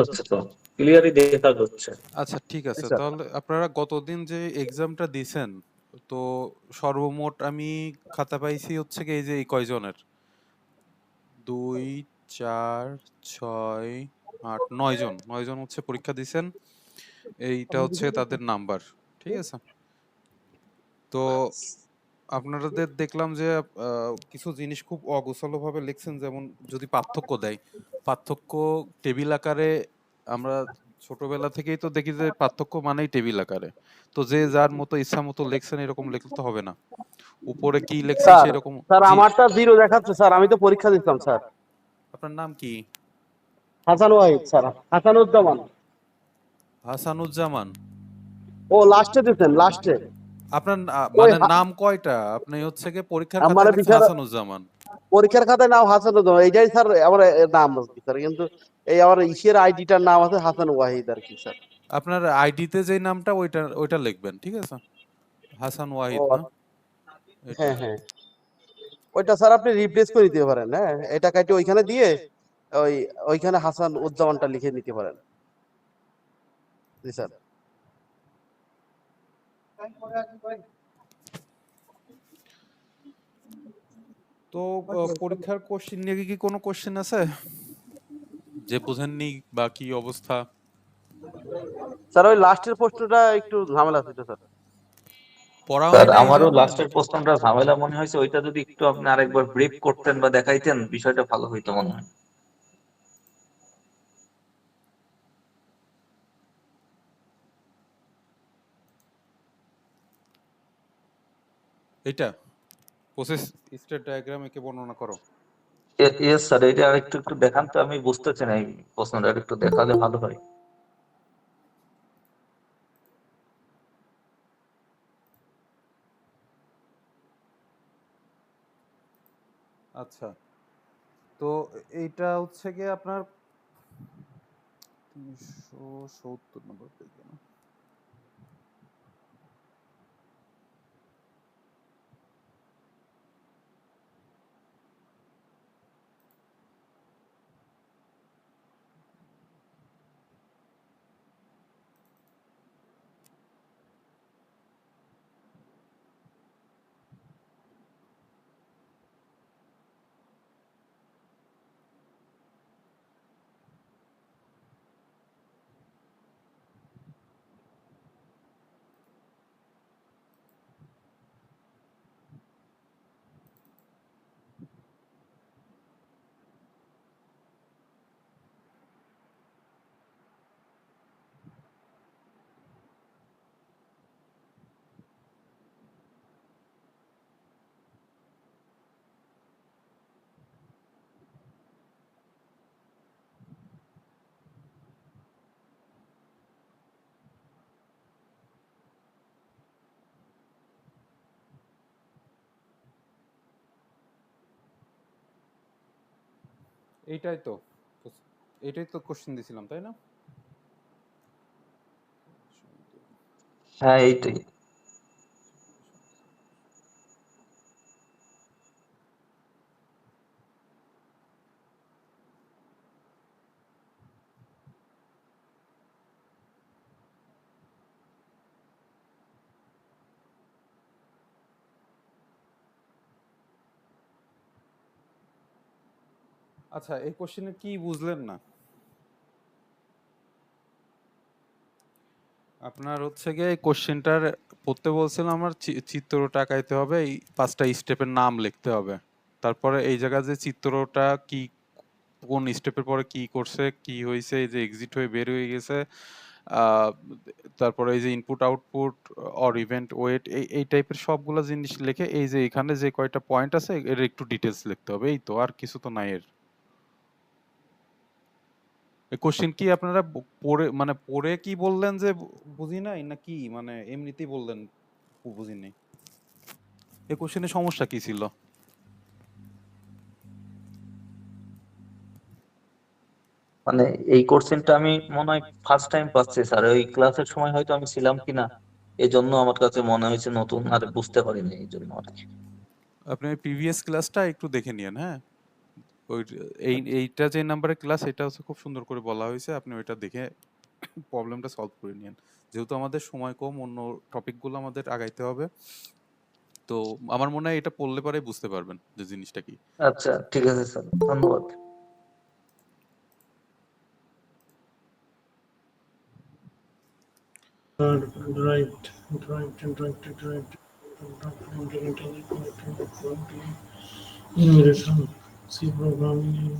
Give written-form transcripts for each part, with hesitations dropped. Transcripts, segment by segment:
হচ্ছে তো, ক্লিয়ারই দেখা যাচ্ছে। আচ্ছা ঠিক জি আছে, স্যার। তাহলে আপনারা গতদিন যে এক্সামটা দিছেন, তো সর্বমোট আমি খাতা পাইছি হচ্ছে কি এই যে এই কয়জনের, 2 4 6 8 9 জন হচ্ছে পরীক্ষা দিছেন। এইটা হচ্ছে তাদের নাম্বার, ঠিক আছে? তো আপনাদের দেখলাম যে কিছু জিনিস খুব অগোছালোভাবে লিখছেন, যেমন যদি পার্থক্য দেয়, পার্থক্য টেবিল আকারে, আমরা ছোটবেলা থেকেই তো দেখি যে পার্থক্য মানেই টেবিল আকারে। তো যে যার মতো ইচ্ছা মতো লিখছেন, এরকম লিখলে তো হবে না। উপরে কি লিখছেন স্যার সেরকম। স্যার জি, আমারটা জিরো দেখাচ্ছে স্যার, আমি তো পরীক্ষা দিতাম স্যার। আপনার নাম কি? হাসান ওয়াহিদ স্যার, হাসানুজ্জামান। হাসানুজ্জামান। ও লাস্টে দিতেন, লাস্টে। আপনার ওই মানে নাম কয়টা? আপনি হচ্ছে কি পরীক্ষার আমার খাতায় লিখছেন বিচার হাসানুজ্জামান? পরীক্ষার খাতায় নাম হাসানুজ্জামান, এইটাই স্যার আমার নাম আছে স্যার, কিন্তু এই আমার ইসের আইডিটার নাম আছে হাসান ওয়াহিদ আর কি স্যার। আপনার আইডিতে যে নামটা ওইটা ওইটা লিখবেন, ঠিক আছে? হাসান ও ওয়াহিদ না, এটা। হ্যাঁ হ্যাঁ, ওইটা স্যার আপনি রিপ্লেস করে দিতে পারেন, হ্যাঁ এটা কাটি ওইখানে দিয়ে ওই ওইখানে হাসান উজ্জামানটা লিখে নিতে পারেন। জি স্যার। তো পরীক্ষার কোশ্চেন নিয়ে কি কোনো কোশ্চেন আছে যে বুঝেননি বা কি অবস্থা? স্যার ওই লাস্টের প্রশ্নটা একটু ঝামেলা ছিল স্যার। পড়া স্যার হয় না এই আমারও জন্য। লাস্টের প্রশ্নটা ঝামেলা মনে হয়েছে, ওইটা যদি একটু আপনি আরেকবার ব্রিফ করতেন বা দেখাইতেন বিষয়টা ভালো হইতো মনে হয়। এটা প্রসেস স্টেট ডায়াগ্রাম একে বর্ণনা করো। ইয়েস স্যার, এটা আরেকটু একটু দেখান তো, আমি বুঝতেছি না এই প্রশ্নটা, একটু দেখালে ভালো হয়। আচ্ছা, তো এইটা হচ্ছে গিয়ে আপনার 370 নম্বর পেজে না? এইটাই তো, এইটাই তো কোশ্চেন দিছিলাম, তাই না? হ্যাঁ এইটাই। আচ্ছা, এই কোশ্চেনে কি বুঝলেন না? আপনার হচ্ছে গিয়ে কোশ্চেনটার পড়তে বলছিলাম, আমার চিত্রটা আঁকাইতে হবে, এই 5টা স্টেপের নাম লিখতে হবে। তারপরে এই জায়গায় যে চিত্রটা কি, কোন স্টেপের পরে কি করছে, কি হয়েছে, এই যে এক্সিট হয়ে বের হয়ে গেছে, আহ, তারপরে এই যে input output or event wait, এই টাইপের সবগুলো জিনিস লিখে এই যে এখানে যে কয়টা পয়েন্ট আছে এর একটু ডিটেলস লিখতে হবে, এই তো, আর কিছু তো নাই এর। এই কোশ্চেন কি আপনারা পড়ে মানে পড়ে কি বললেন যে বুঝি নাই, না কি মানে এমনিতেই বললেন বুঝি নাই? এই কোশ্চেনের সমস্যা কি ছিল? মানে এই কোশ্চেনটা আমি মনে হয় ফার্স্ট টাইম পাচ্ছি স্যার, ওই ক্লাসের সময় হয়তো আমি ছিলাম কিনা, এই জন্য আমার কাছে মনে হয়েছে নতুন, আর বুঝতে পারিনি এই জন্য আর কি। আপনি প্রিভিয়াস ক্লাসটা একটু দেখে নিয়েন, হ্যাঁ? ওই এইটা যে নাম্বারের ক্লাস এটা হচ্ছে খুব সুন্দর করে বলা হয়েছে, আপনি ওইটা দেখে প্রবলেমটা সলভ করে নিন। যেহেতু আমাদের সময় কম, অন্য টপিকগুলো আমাদের আগাইতে হবে, তো আমার মনে হয় এটা পড়লে পরে বুঝতে পারবেন যে জিনিসটা কি। আচ্ছা, ঠিক আছে স্যার, ধন্যবাদ। Right, Innovation, C programming.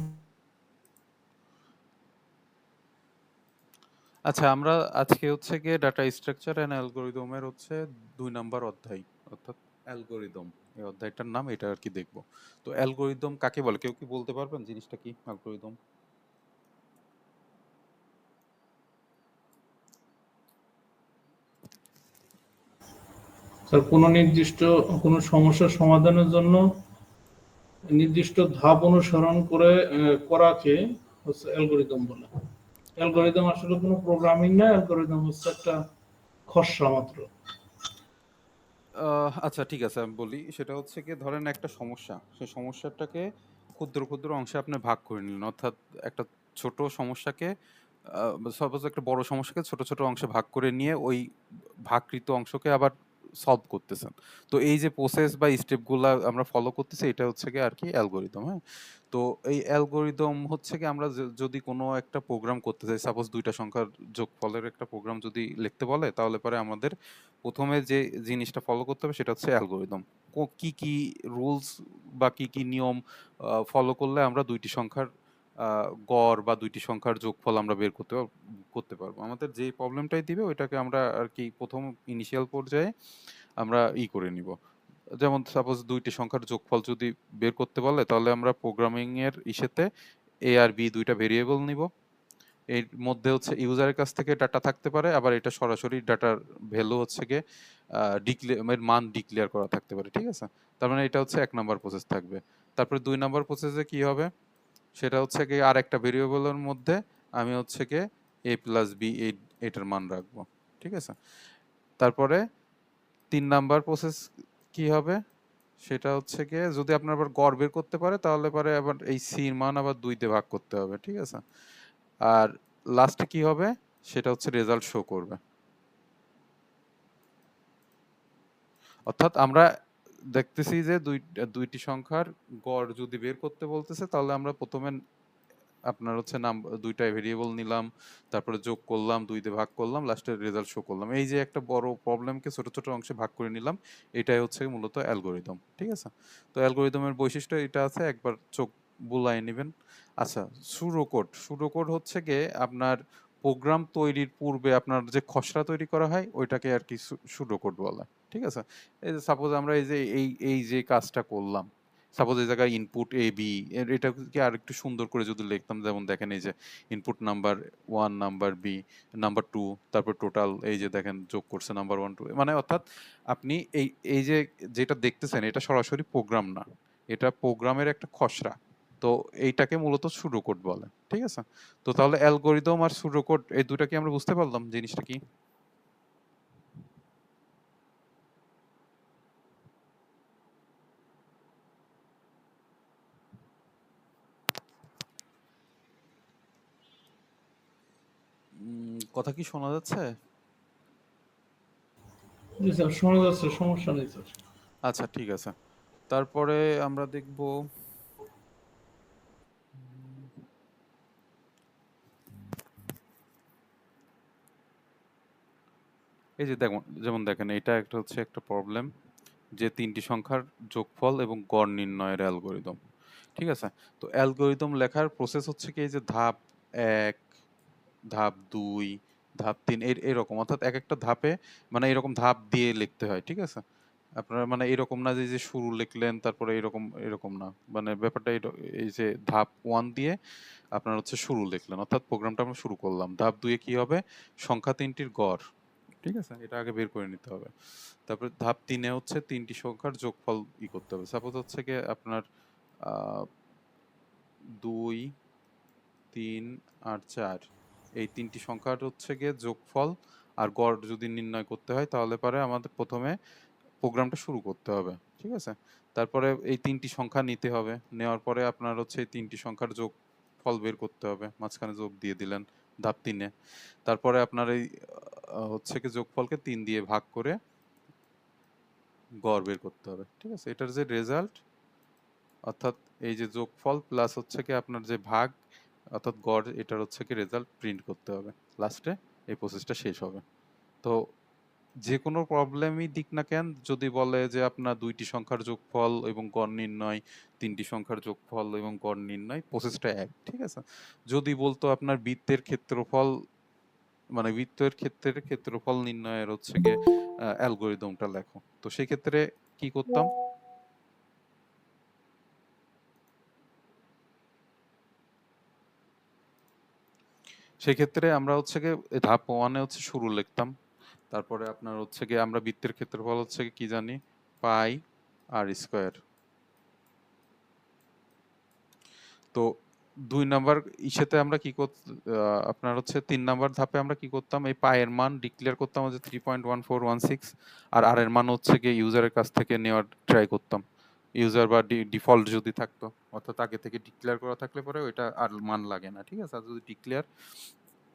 আচ্ছা, আমরা আজকে হচ্ছে গিয়ে ডাটা স্ট্রাকচার এন্ড অ্যালগরিদমের হচ্ছে 2 নাম্বার অধ্যায়, অর্থাৎ অ্যালগরিদম, এই অধ্যায়টার নাম এটা আর কি দেখব। তো অ্যালগরিদম কাকে বলে, কেউ কি বলতে পারবেন জিনিসটা কি অ্যালগরিদম? স্যার কোনো নির্দিষ্ট কোনো সমস্যার সমাধানের জন্য নির্দিষ্ট ধাপ অনুসরণ করে করাকে হচ্ছে অ্যালগরিদম বলে। অ্যালগরিদম আসলে কোনো প্রোগ্রামিং না, অ্যালগরিদম হচ্ছে একটা খসড়া মাত্র। আচ্ছা ঠিক আছে, আমি বলি। সেটা হচ্ছে গিয়ে ধরেন একটা সমস্যা, সেই সমস্যাটাকে ক্ষুদ্র ক্ষুদ্র অংশে আপনি ভাগ করে নিলেন, অর্থাৎ একটা ছোট সমস্যাকে সাপোজ একটা বড় সমস্যাকে ছোট ছোট অংশে ভাগ করে নিয়ে ওই ভাগকৃত অংশকে আবার সলভ করতেছেন। তো এই যে প্রসেস বা স্টেপগুলা আমরা ফলো করতেছি, এটা হচ্ছে গিয়ে আর কি অ্যালগরিদম। হ্যাঁ, তো এই অ্যালগরিদম হচ্ছে কি আমরা যদি কোনো একটা প্রোগ্রাম করতে চাই, সাপোজ দুইটা সংখ্যার যোগফলের একটা প্রোগ্রাম যদি লিখতে বলে, তাহলে পরে আমাদের প্রথমে যে জিনিসটা ফলো করতে হবে সেটা হচ্ছে অ্যালগরিদম। কি কি রুলস বা কি কি নিয়ম ফলো করলে আমরা দুইটি সংখ্যার গড় বা দুইটি সংখ্যার যোগফল আমরা বের করতে পারবো। আমাদের যে প্রবলেমটাই দিবে ওইটাকে আমরা আর কি প্রথম ইনিশিয়াল পর্যায়ে আমরা করে নিব। যেমন সাপোজ দুইটি সংখ্যার যোগফল যদি বের করতে বলে, তাহলে আমরা প্রোগ্রামিং এর ইসেতে এ আর বি দুইটা ভেরিয়েবল নিব। এর মধ্যে হচ্ছে ইউজারের কাছ থেকে ডাটা থাকতে পারে, আবার এটা সরাসরি ডাটার ভ্যালু হচ্ছে গিয়ে এর মান ডিক্লেয়ার করা থাকতে পারে। ঠিক আছে, তার মানে এটা হচ্ছে 1 নাম্বার প্রসেস থাকবে। তারপরে 2 নাম্বার প্রসেসে কি হবে, সেটা হচ্ছে গিয়ে আর একটা ভেরিয়েবলের মধ্যে আমি হচ্ছে গিয়ে এ প্লাস বি এটার মান রাখবো। ঠিক আছে, তারপরে 3 নাম্বার প্রসেস কি হবে, সেটা হচ্ছে গিয়ে যদি আপনার আবার গড় বের করতে পারে, তাহলে পরে আবার এই সির মান আবার 2 তে ভাগ করতে হবে। ঠিক আছে, আর লাস্টে কি হবে, সেটা হচ্ছে রেজাল্ট শো করবে। অর্থাৎ আমরা দেখতেছি যে দুইটি সংখ্যার গড় যদি বের করতে বলতেছে, তাহলে আমরা প্রথমে আপনার হচ্ছে দুইটাই ভেরিয়েবল নিলাম, তারপরে যোগ করলাম, 2 দিয়ে ভাগ করলাম, লাস্টে রেজাল্ট শো করলাম। এই যে একটা বড় প্রবলেমকে ছোট ছোট অংশে ভাগ করে নিলাম, এটাই হচ্ছে মূলত অ্যালগরিদম। ঠিক আছে, তো অ্যালগরিদমের বৈশিষ্ট্য এটা আছে, একবার চোখ বুলায় নেবেন। আচ্ছা, সুডোকোড হচ্ছে গিয়ে আপনার প্রোগ্রাম তৈরির পূর্বে আপনার যে খসড়া তৈরি করা হয় ওইটাকে আর কি সুডোকোড বলে। ঠিক আছে, এই যে সাপোজ আমরা এই যে কাজটা করলাম, সাপোজ এই জায়গায় ইনপুট এ বি, এটাকে আর একটু সুন্দর করে যদি লিখতাম, যেমন দেখেন এই যে input number 1, number B, number 2, তারপর টোটাল এই যে দেখেন যোগ করছে নাম্বার 1 2, মানে অর্থাৎ আপনি এই যে যেটা দেখতেছেন এটা সরাসরি প্রোগ্রাম না, এটা প্রোগ্রামের একটা খসড়া। তো এইটাকে মূলত সুডোকোড বলে। ঠিক আছে, তো তাহলে অ্যালগরিদম আর সুডোকোড এই দুটা কি আমরা বুঝতে পারলাম জিনিসটা কি? কথা কি শোনা যাচ্ছে? জি স্যার, শোনা যাচ্ছে, সমস্যা নেই স্যার। আচ্ছা ঠিক আছে, তারপরে আমরা দেখব এই যে যেমন দেখেন এটা একটা হচ্ছে একটা প্রবলেম, যে 3টি সংখ্যার যোগফল এবং গড় নির্ণয়ের অ্যালগরিদম। ঠিক আছে, তো অ্যালগরিদম লেখার প্রসেস হচ্ছে কি, এই যে ধাপ 1, ধাপ 2, ধাপ 3, এরকম, অর্থাৎ এক একটা ধাপে মানে এরকম ধাপ দিয়ে লিখতে হয়। ঠিক আছে, আপনার মানে এরকম না যে শুরু লিখলেন তারপরে এরকম এরকম না, মানে ব্যাপারটা এই যে ধাপ 1 দিয়ে আপনার হচ্ছে শুরু লিখলেন, অর্থাৎ প্রোগ্রামটা আমরা শুরু করলাম। ধাপ 2 এ কি হবে, সংখ্যা 3টির গড়। ঠিক আছে, এটা আগে বের করে নিতে হবে। তারপরে ধাপ 3 এ হচ্ছে 3টি সংখ্যার যোগফল করতে হবে। সাপোজ হচ্ছে কি আপনার 2, 3 আর 4, এই 3টি সংখ্যার হচ্ছে গিয়ে যোগফল আর গড় যদি নির্ণয় করতে হয়, তাহলে পরে আমাদের প্রথমে প্রোগ্রামটা শুরু করতে হবে। ঠিক আছে, তারপরে এই ৩টি সংখ্যা নিতে হবে, নেওয়ার পরে আপনার হচ্ছে এই ৩টি সংখ্যার যোগফল বের করতে হবে, মাঝখানে যোগ দিয়ে দিলেন ধাপ ৩-এ। তারপরে আপনার এই হচ্ছে কি যোগফলকে ৩ দিয়ে ভাগ করে গড় বের করতে হবে, ঠিক আছে? এটার যে রেজাল্ট, অর্থাৎ এই যে যোগফল প্লাস হচ্ছে কি আপনার যে ভাগ অর্থাৎ গড়, এটার হচ্ছে কি রেজাল্ট প্রিন্ট করতে হবে, লাস্টে এই প্রসেসটা শেষ হবে। তো যে কোনো প্রবলেমই দিক না কেন, যদি বলে যে আপনার 2টি সংখ্যার যোগফল এবং গড় নির্ণয়, 3টি সংখ্যার যোগফল এবং গড় নির্ণয়, প্রসেসটা এক, ঠিক আছে? যদি বলতো আপনার বৃত্তের ক্ষেত্রফল, মানে বৃত্তের ক্ষেত্রফল নির্ণয়ের হচ্ছে গিয়ে অ্যালগরিদমটা লেখো, তো সেই ক্ষেত্রে কি করতাম? সেক্ষেত্রে আমরা হচ্ছে গিয়ে ধাপ 1-এ হচ্ছে শুরু লিখতাম, তারপরে আপনার হচ্ছে গিয়ে আমরা বৃত্তের ক্ষেত্রফল হচ্ছে কি জানি, পাই আর স্কয়ার। তো 2 নাম্বার ইসেতে আমরা কি আপনার হচ্ছে 3 নাম্বার ধাপে আমরা কি করতাম, এই পায়ের মান ডিক্লেয়ার করতাম যে 3.1416, আর আর এর মান হচ্ছে গিয়ে ইউজারের কাছ থেকে নেওয়ার ট্রাই করতাম। ইউজার বা ডিফল্ট যদি থাকতো, অর্থাৎ আগে থেকে ডিক্লেয়ার করা থাকলে পরে ওইটা আর মান লাগে না, ঠিক আছে? আর যদি ডিক্লেয়ার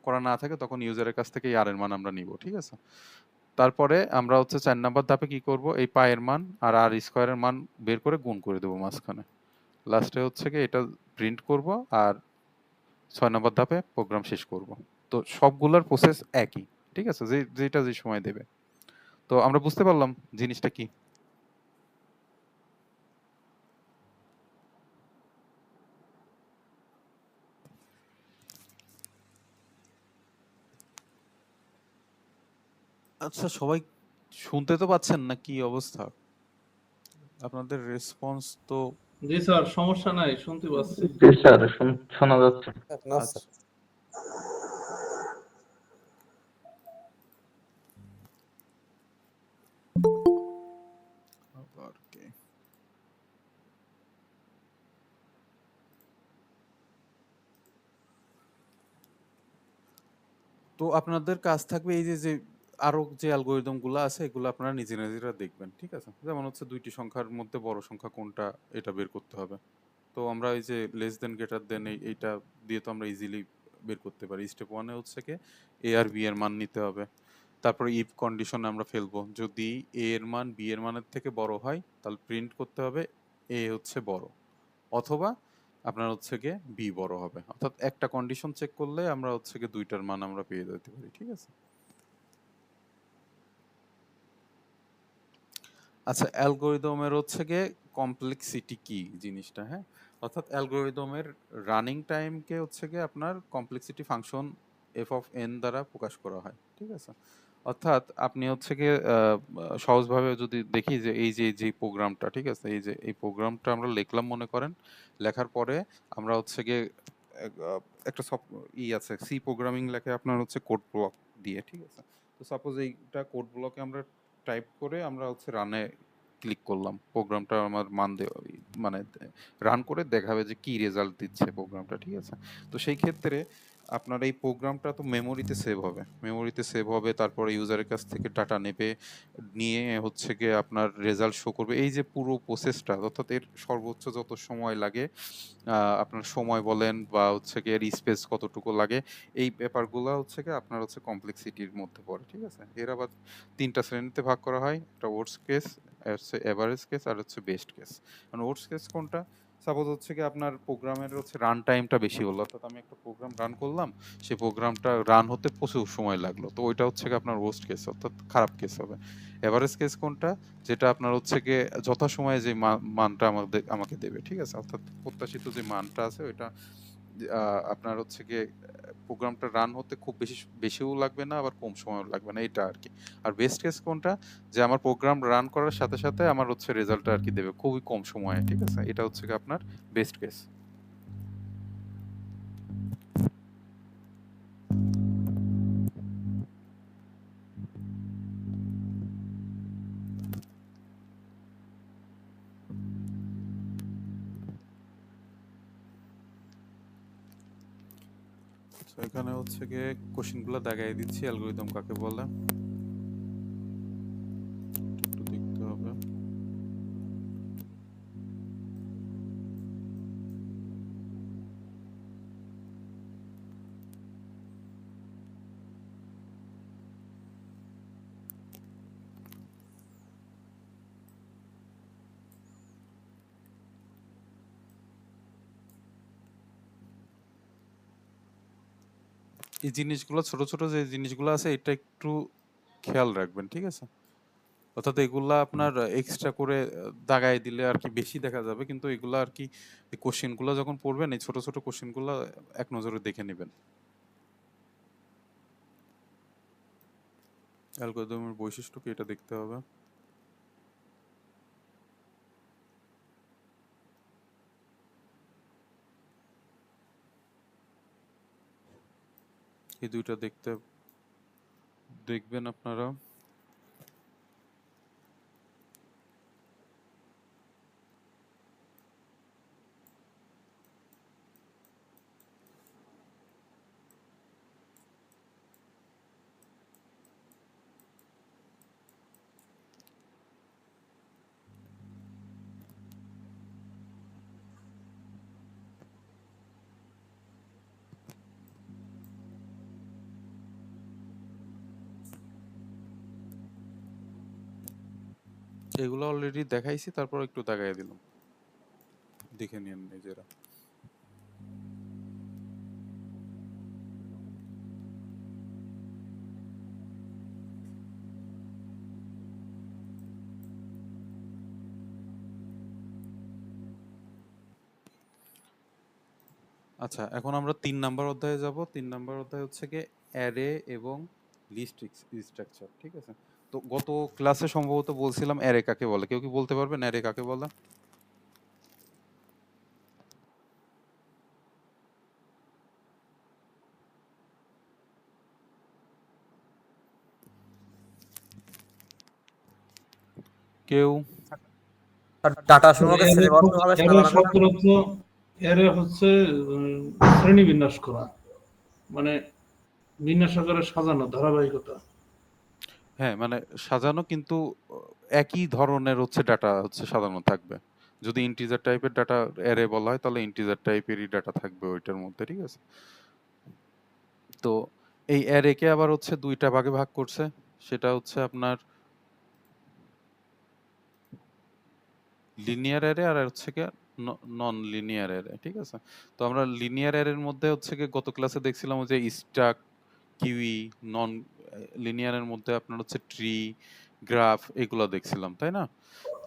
করা না থাকে তখন ইউজারের কাছ থেকে আর এর মান আমরা নিব, ঠিক আছে? তারপরে আমরা হচ্ছে 4 নাম্বার ধাপে কি করব, এই পায়ের মান আর আর স্কয়ারের মান বের করে গুণ করে দেবো মাঝখানে, লাস্টে হচ্ছে কি এটা প্রিন্ট করব, আর 6 নাম্বার ধাপে প্রোগ্রাম শেষ করব। তো সবগুলোর প্রসেস একই, ঠিক আছে? যেটা যে সময় দেবে। তো আমরা বুঝতে পারলাম জিনিসটা কি। আচ্ছা, সবাই শুনতে তো পাচ্ছেন না? কি অবস্থা আপনাদের? রেসপন্স তো জি স্যার, সমস্যা নাই, শুনতে পাচ্ছি। জি স্যার, শোনা যাচ্ছে। আচ্ছা। আবার কি? তো আপনাদের কাজ থাকবে এই যে আরো যে অ্যালগরিদম গুলো আছে এগুলো আপনারা নিজেরা দেখবেন, ঠিক আছে? যেমন হচ্ছে 2টি সংখ্যার মধ্যে বড় সংখ্যা কোনটা এটা বের করতে হবে। তো আমরা এই যে লেস দেন গ্রেটার দেন এইটা দিয়ে তো আমরা ইজিলি বের করতে পারি। স্টেপ 1-এ হচ্ছে কি এ আর বি এর মান নিতে হবে। তারপরে ইফ কন্ডিশনে আমরা ফেলবো, যদি এ এর মান বি এর মানের থেকে বড় হয় তাহলে প্রিন্ট করতে হবে এ হচ্ছে বড়, অথবা আপনার হচ্ছে গিয়ে বি বড় হবে। অর্থাৎ একটা কন্ডিশন চেক করলে আমরা হচ্ছে গিয়ে 2টার মান আমরা পেয়ে যেতে পারি, ঠিক আছে? আচ্ছা, অ্যালগরিদমের হচ্ছে গিয়ে কমপ্লেক্সিটি কি জিনিসটা, হ্যাঁ? অর্থাৎ অ্যালগরিদমের রানিং টাইমকে হচ্ছে গিয়ে আপনার complexity function F of N দ্বারা প্রকাশ করা হয়, ঠিক আছে? অর্থাৎ আপনি হচ্ছে গিয়ে সহজভাবে যদি দেখি যে এই যে প্রোগ্রামটা, ঠিক আছে? এই যে এই প্রোগ্রামটা আমরা লিখলাম মনে করেন, লেখার পরে আমরা হচ্ছে গিয়ে একটা সব আছে সি প্রোগ্রামিং লেখে আপনার হচ্ছে কোড ব্লক দিয়ে, ঠিক আছে? তো সাপোজ এইটা কোড ব্লকে আমরা টাইপ করে আমরা হচ্ছে রানে ক্লিক করলাম, প্রোগ্রামটা আমার মান মানে রান করে দেখাবে যে কি রেজাল্ট দিচ্ছে প্রোগ্রামটা, ঠিক আছে? তো সেই ক্ষেত্রে আপনার এই প্রোগ্রামটা তো মেমোরিতে সেভ হবে, তারপরে ইউজারের কাছ থেকে ডাটা নেবে, নিয়ে হচ্ছে গিয়ে আপনার রেজাল্ট শো করবে। এই যে পুরো প্রসেসটা, অর্থাৎ এর সর্বোচ্চ যত সময় লাগে, আপনার সময় বলেন বা হচ্ছে গিয়ে এর স্পেস কতটুকু লাগে, এই ব্যাপারগুলো হচ্ছে গিয়ে আপনার হচ্ছে কমপ্লেক্সিটির মধ্যে পড়ে, ঠিক আছে? এর আবার 3টা শ্রেণীতে ভাগ করা হয়, একটা ওয়ার্স্ট কেস, হচ্ছে এভারেজ কেস, আর হচ্ছে বেস্ট কেস। মানে ওয়ার্স্ট কেস কোনটা? সাপোজ হচ্ছে কি আপনার প্রোগ্রামের হচ্ছে রান টাইমটা বেশি হলো, অর্থাৎ আমি একটা প্রোগ্রাম রান করলাম, সেই প্রোগ্রামটা রান হতে প্রচুর সময় লাগলো, তো ওইটা হচ্ছে কি আপনার ওয়ার্স্ট কেস, অর্থাৎ খারাপ কেস হবে। এভারেজ কেস কোনটা? যেটা আপনার হচ্ছে গিয়ে যথাসময়ে যে মানটা আমাকে দেবে, ঠিক আছে? অর্থাৎ প্রত্যাশিত যে মানটা আছে ওইটা আপনার হচ্ছে গিয়ে প্রোগ্রামটা রান হতে খুব বেশিও লাগবে না, আবার কম সময়ও লাগবে না, এটা আর কি। আর বেস্ট কেস কোনটা? যে আমার প্রোগ্রাম রান করার সাথে সাথে আমার হচ্ছে রেজাল্টটা আর কি দেবে খুবই কম সময়ে, ঠিক আছে? এটা হচ্ছে কি আপনার বেস্ট কেস। তো এখানে হচ্ছে গিয়ে কোশ্চেনগুলো দেখাই দিচ্ছি, অ্যালগরিদম কাকে বলে একটু দেখতে হবে। এই জিনিসগুলো ছোট ছোট যে জিনিসগুলো আছে এটা একটু খেয়াল রাখবেন, ঠিক আছে? অর্থাৎ এগুলা আপনার এক্সট্রা করে দাগায় দিলে আর কি বেশি দেখা যাবে, কিন্তু এগুলা আর কি এই কোশ্চেনগুলো যখন পড়বেন এই ছোট ছোট কোশ্চেনগুলো এক নজরে দেখে নেবেন। অ্যালগরিদমের বৈশিষ্ট্য কি এটা দেখতে হবে। এই দুইটা দেখবেন আপনারা। এগুলো অলরেডি দেখাইছি, তারপর একটু দাগায় দিলাম, দেখে নিন নিজেরা। আচ্ছা, এখন আমরা 3 নাম্বার অধ্যায়ে যাব। 3 নাম্বার অধ্যায় হচ্ছে গিয়ে অ্যারে এবং লিস্ট স্ট্রাকচার, ঠিক আছে? তো গত ক্লাসে সম্ভবত বলছিলাম অ্যারে কাকে বলে। কেউ কি বলতে পারবেন অ্যারে কাকে বলে? কেউ? আর ডাটা সমূহকে অ্যারে শ্রেণীবদ্ধভাবে অ্যারে সাজানো যায় না? শব্দের অর্থ, অ্যারে হচ্ছে শ্রেণী বিন্যাস করা, মানে বিন্যাস আকারে সাজানো, ধারাবাহিকতা। হ্যাঁ, মানে সাজানো, কিন্তু একই ধরনের হচ্ছে ডাটা হচ্ছে সাজানো থাকবে। যদি ইন্টিজার টাইপের ডাটা অ্যারে বলা হয় তাহলে ইন্টিজার টাইপেরই ডাটা থাকবে ওইটার মধ্যে, ঠিক আছে? তো এই অ্যারেকে আবার হচ্ছে দুইটা ভাগে ভাগ করছে। সেটা হচ্ছে আপনার লিনিয়ার অ্যারে আর হচ্ছে গিয়ে নন লিনিয়ার অ্যারে, ঠিক আছে? তো আমরা লিনিয়ার অ্যারের মধ্যে হচ্ছে গিয়ে গত ক্লাসে দেখছিলাম যে স্ট্যাক, কিউই, নন লিনিয়ারের মধ্যে আপনার হচ্ছে ট্রি, গ্রাফ এগুলো দেখছিলাম, তাই না?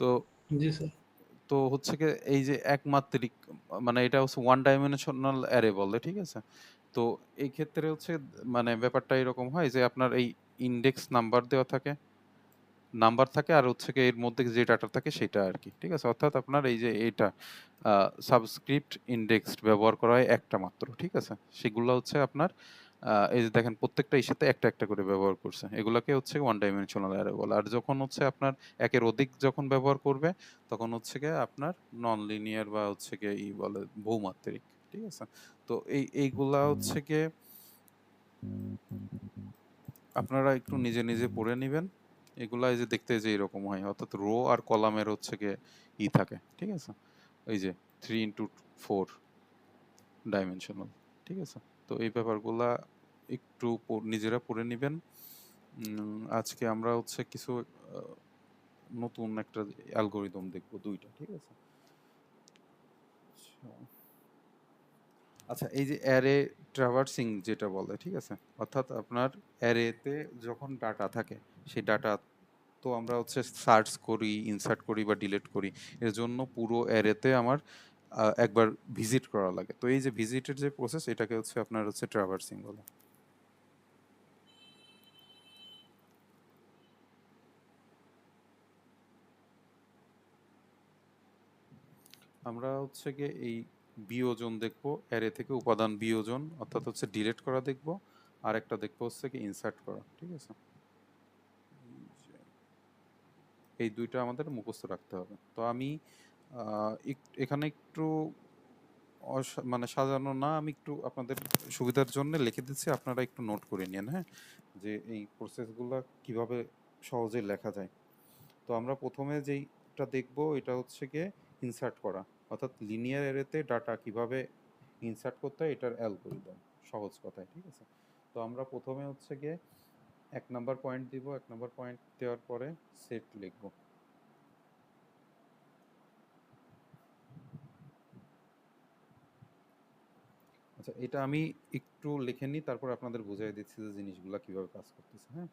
তো জি স্যার। তো হচ্ছে গিয়ে এই যে একমাত্রিক, মানে এটা হচ্ছে ওয়ান ডাইমেনশনাল অ্যারে বলে, ঠিক আছে? তো এই ক্ষেত্রে হচ্ছে মানে ব্যাপারটা এরকম হয় যে আপনার এই ইন্ডেক্স নাম্বার দেওয়া থাকে, নাম্বার থাকে, আর হচ্ছে গিয়ে এর মধ্যে যে ডাটা থাকে সেটা আর কি, ঠিক আছে? অর্থাৎ আপনার এই যে এটা সাবস্ক্রিপ্ট ইন্ডেক্সড ব্যবহার করা হয় একটা মাত্র, ঠিক আছে? সেগুলো হচ্ছে আপনার এই যে দেখেন প্রত্যেকটা ইস্যুতে একটা একটা করে ব্যবহার করছে, এগুলাকে হচ্ছে ওয়ান ডাইমেনশনাল অ্যারে বলে। আর যখন হচ্ছে আপনার একের অধিক যখন ব্যবহার করবে তখন হচ্ছে গিয়ে আপনার নন লিনিয়ার বা হচ্ছে গিয়ে বলে বহুমাত্রিক, ঠিক আছে? তো এইগুলা হচ্ছে গিয়ে আপনারা একটু নিজে নিজে পড়ে নিবেন। এগুলা এই যে দেখতে যে এরকম হয়, অর্থাৎ রো আর কলামের হচ্ছে গিয়ে থাকে, ঠিক আছে? এই যে 3x4 ডাইমেনশনাল, ঠিক আছে? তো এই ব্যাপারগুলা একটু নিজেরা পড়ে নিবেন। আজকে আমরা হচ্ছে কিছু নতুন একটা অ্যালগরিদম দেখবো, দুইটা, ঠিক আছে? আচ্ছা, এই যে অ্যারে ট্রাভার্সিং যেটা বলে, ঠিক আছে? অর্থাৎ আপনার অ্যারেতে যখন ডাটা থাকে সেই ডাটা তো আমরা হচ্ছে সার্চ করি, ইনসার্ট করি বা ডিলিট করি, এর জন্য পুরো অ্যারেতে আমার একবার ভিজিট করা লাগে। তো এই যে ভিজিটের যে প্রসেস এটাকে হচ্ছে আপনার হচ্ছে ট্রাভার্সিং বলে। আমরা হচ্ছে গিয়ে এই বিয়োজন দেখবো, অ্যারে থেকে উপাদান বিয়োজন অর্থাৎ হচ্ছে ডিলিট করা দেখবো, আর একটা দেখবো হচ্ছে কি ইনসার্ট করা, ঠিক আছে? এই দুইটা আমাদের মুখস্থ রাখতে হবে। তো আমি এখানে একটু মানে সাজানো না, আমি একটু আপনাদের সুবিধার জন্য লিখে দিচ্ছি, আপনারা একটু নোট করে নিন, হ্যাঁ, যে এই প্রসেসগুলো কিভাবে সহজে লেখা যায়। তো আমরা প্রথমে যেইটা দেখবো এটা হচ্ছে গিয়ে ইনসার্ট করা, অর্থাৎ লিনিয়ার অ্যারেতে ডাটা কিভাবে ইনসার্ট করতে হয় এটার অ্যালগরিদম, সহজ কথায়, ঠিক আছে? তো আমরা প্রথমে হচ্ছে গিয়ে 1 নাম্বার পয়েন্ট দিব, 1 নাম্বার পয়েন্ট দেওয়ার পরে সেট লিখবো। আচ্ছা, আচ্ছা, এটা আমি একটু লিখে নিই, তারপর আপনাদের বুঝিয়ে দিচ্ছি যে জিনিসগুলা কিভাবে কাজ করতেছে। হ্যাঁ,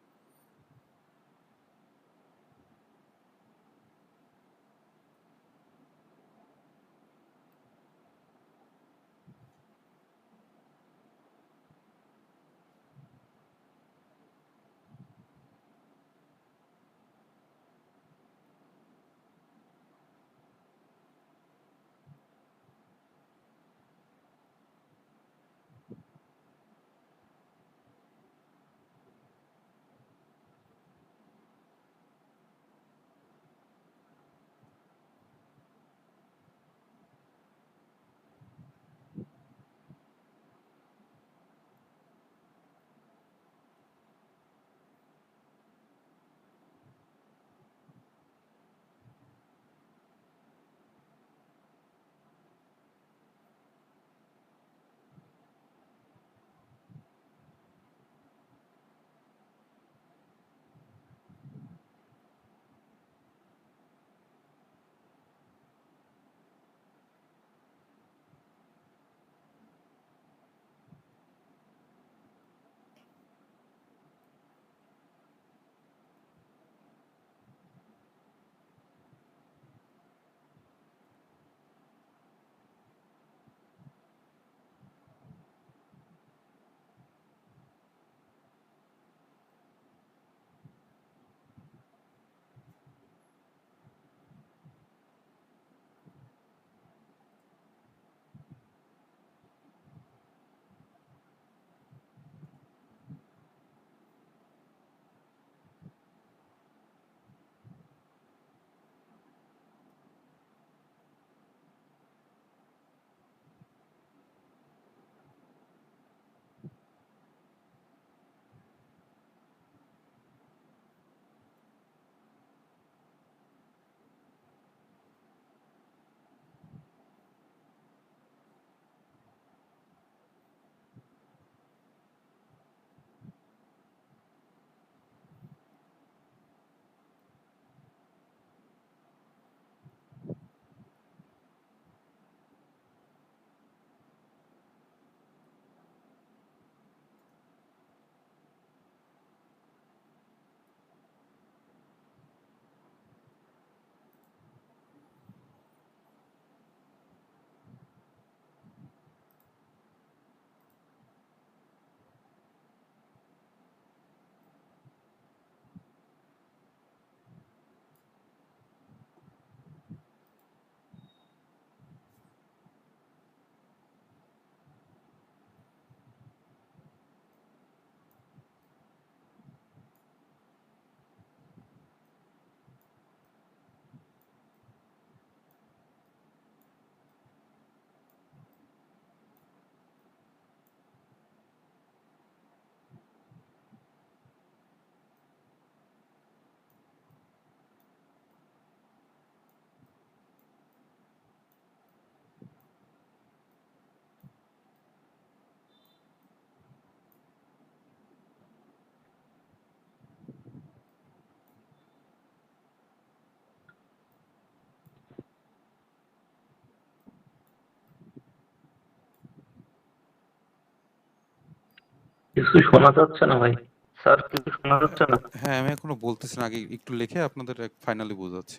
কিছু শোনা যাচ্ছে না ভাই, স্যার কিছু শোনা যাচ্ছে না। হ্যাঁ, আমি এখনো বলতেছি না, আগে একটু লিখে আপনাদের ফাইনালি বোঝাচ্ছি।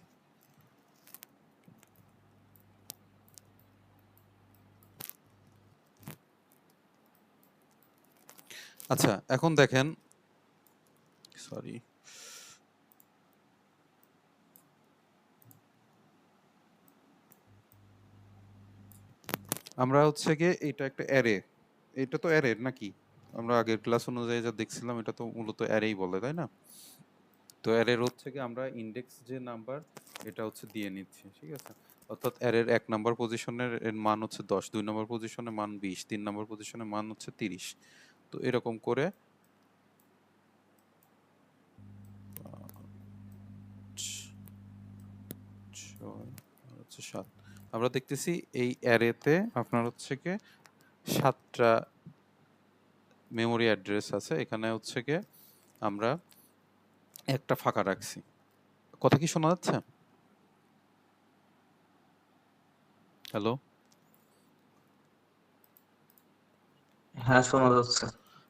আচ্ছা, এখন দেখেন, সরি, আমরা হচ্ছে গিয়ে এটা একটা অ্যারে, এটা তো অ্যারে নাকি? আমরা আগের ক্লাস অনুযায়ী যা দেখছিলাম, এটা তো মূলত অ্যারেই বলে, তাই না? তো অ্যারের হচ্ছে কি আমরা ইন্ডেক্স যে নাম্বার এটা হচ্ছে দিয়ে নিচ্ছি, ঠিক আছে? অর্থাৎ অ্যারের 1 নম্বর পজিশনের এর মান হচ্ছে 10, 2 নম্বর পজিশনের মান 20, 3 নম্বর পজিশনের মান হচ্ছে 30। তো এরকম করে 6 আর হচ্ছে 7, আমরা দেখতেছি এই অ্যারেতে আপনার হচ্ছে কি 7টা মেমোরি অ্যাড্রেস আছে। এখানে হচ্ছে কি আমরা একটা ফাঁকা রাখছি। কথা কি শোনা যাচ্ছে? হ্যালো? হ্যাঁ, শোনা যাচ্ছে।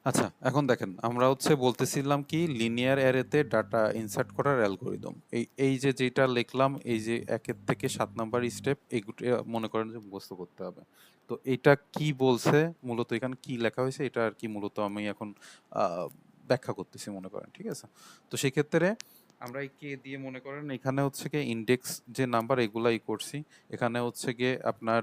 আচ্ছা, এখন দেখেন আমরা হচ্ছে বলতেছিলাম কি লিনিয়ার অ্যারেতে ডাটা ইনসার্ট করার অ্যালগরিদম। এই যে যেটা লিখলাম, এই যে 1 এর থেকে 7 নাম্বার স্টেপ, এগুলো মনে করেন যে মুখস্থ করতে হবে। তো এটা কি বলছে মূলত, এখানে কি লেখা হয়েছে, এটা আর কি মূলত আমি এখন ব্যাখ্যা করতেছি মনে করেন, ঠিক আছে? তো সেক্ষেত্রে আমরা এই কে দিয়ে মনে করেন এখানে হচ্ছে গিয়ে ইন্ডেক্স যে নাম্বার এগুলাই করছি। এখানে হচ্ছে গিয়ে আপনার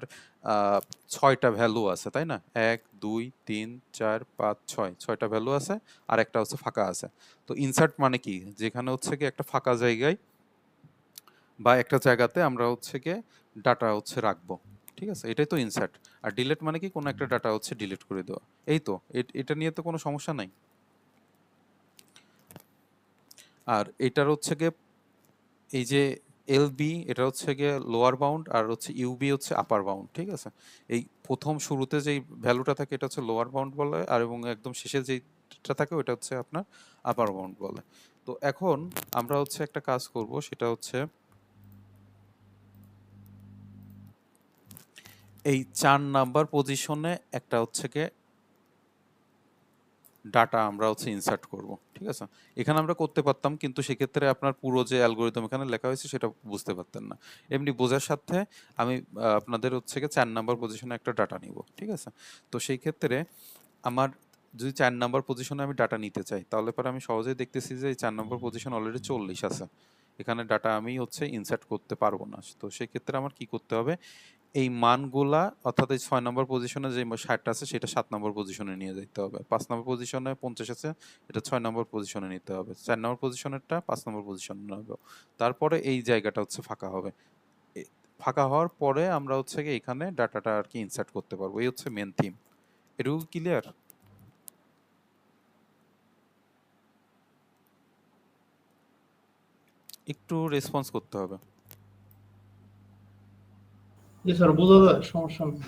6টা ভ্যালু আছে, তাই না? 1, 2, 3, 4, 5, 6, 6টা ভ্যালু আছে, আর একটা হচ্ছে ফাঁকা আছে। তো ইনসার্ট মানে কি, যেখানে হচ্ছে গিয়ে একটা ফাঁকা জায়গায় বা একটা জায়গাতে আমরা হচ্ছে গিয়ে ডাটা হচ্ছে রাখবো, ঠিক আছে? এটাই তো ইনসার্ট। আর ডিলিট মানে কি, কোনো একটা ডাটা হচ্ছে ডিলিট করে দেওয়া। এই তো, এটা নিয়ে তো কোনো সমস্যা নাই। আর এটার হচ্ছে গিয়ে এই যে এলবি, এটা হচ্ছে গিয়ে লোয়ার বাউন্ড, আর হচ্ছে ইউবি হচ্ছে আপার বাউন্ড, ঠিক আছে? এই প্রথম শুরুতে যেই ভ্যালুটা থাকে এটা হচ্ছে লোয়ার বাউন্ড বলে, আর এবং একদম শেষে যেটা থাকে ওটা হচ্ছে আপনার আপার বাউন্ড বলে। তো এখন আমরা হচ্ছে একটা কাজ করব, সেটা হচ্ছে এই 4 নাম্বার পজিশনে একটা হচ্ছে গিয়ে ডাটা আমরা হচ্ছে ইনসার্ট করব, ঠিক আছে? এখানে আমরা করতে পারতাম, কিন্তু সেক্ষেত্রে আপনার পুরো যে অ্যালগরিদম এখানে লেখা হয়েছে সেটা বুঝতে পারতেন না। এমনি বোঝার সাথে আমি আপনাদের হচ্ছে গিয়ে 4 নাম্বার পজিশনে একটা ডাটা নিব, ঠিক আছে? তো সেই ক্ষেত্রে আমার যদি 4 নাম্বার পজিশনে আমি ডাটা নিতে চাই, তাহলে পরে আমি সহজেই দেখতেছি যে এই 4 নাম্বার পজিশন অলরেডি 40 আছে। এখানে ডাটা আমি হচ্ছে ইনসার্ট করতে পারবো না। তো সেক্ষেত্রে আমার কি করতে হবে, এই মানগুলা অর্থাৎ এই 6 নম্বর পজিশনে যে 60 আছে সেটা 7 নম্বর পজিশনে নিয়ে যেতে হবে। 5 নম্বর পজিশনে 50 আছে, এটা 6 নম্বর পজিশনে নিতে হবে। 4 নম্বর পজিশনেরটা 5 নম্বর পজিশনে নেব। তারপরে এই জায়গাটা হচ্ছে ফাঁকা হবে। ফাঁকা হওয়ার পরে আমরা হচ্ছে গিয়ে এখানে ডাটাটা আর কি ইনসার্ট করতে পারবো। এই হচ্ছে মেন থিম। এটুকু ক্লিয়ার? একটু রেসপন্স করতে হবে। জি স্যার, বোঝা যায়, সমস্যা নেই।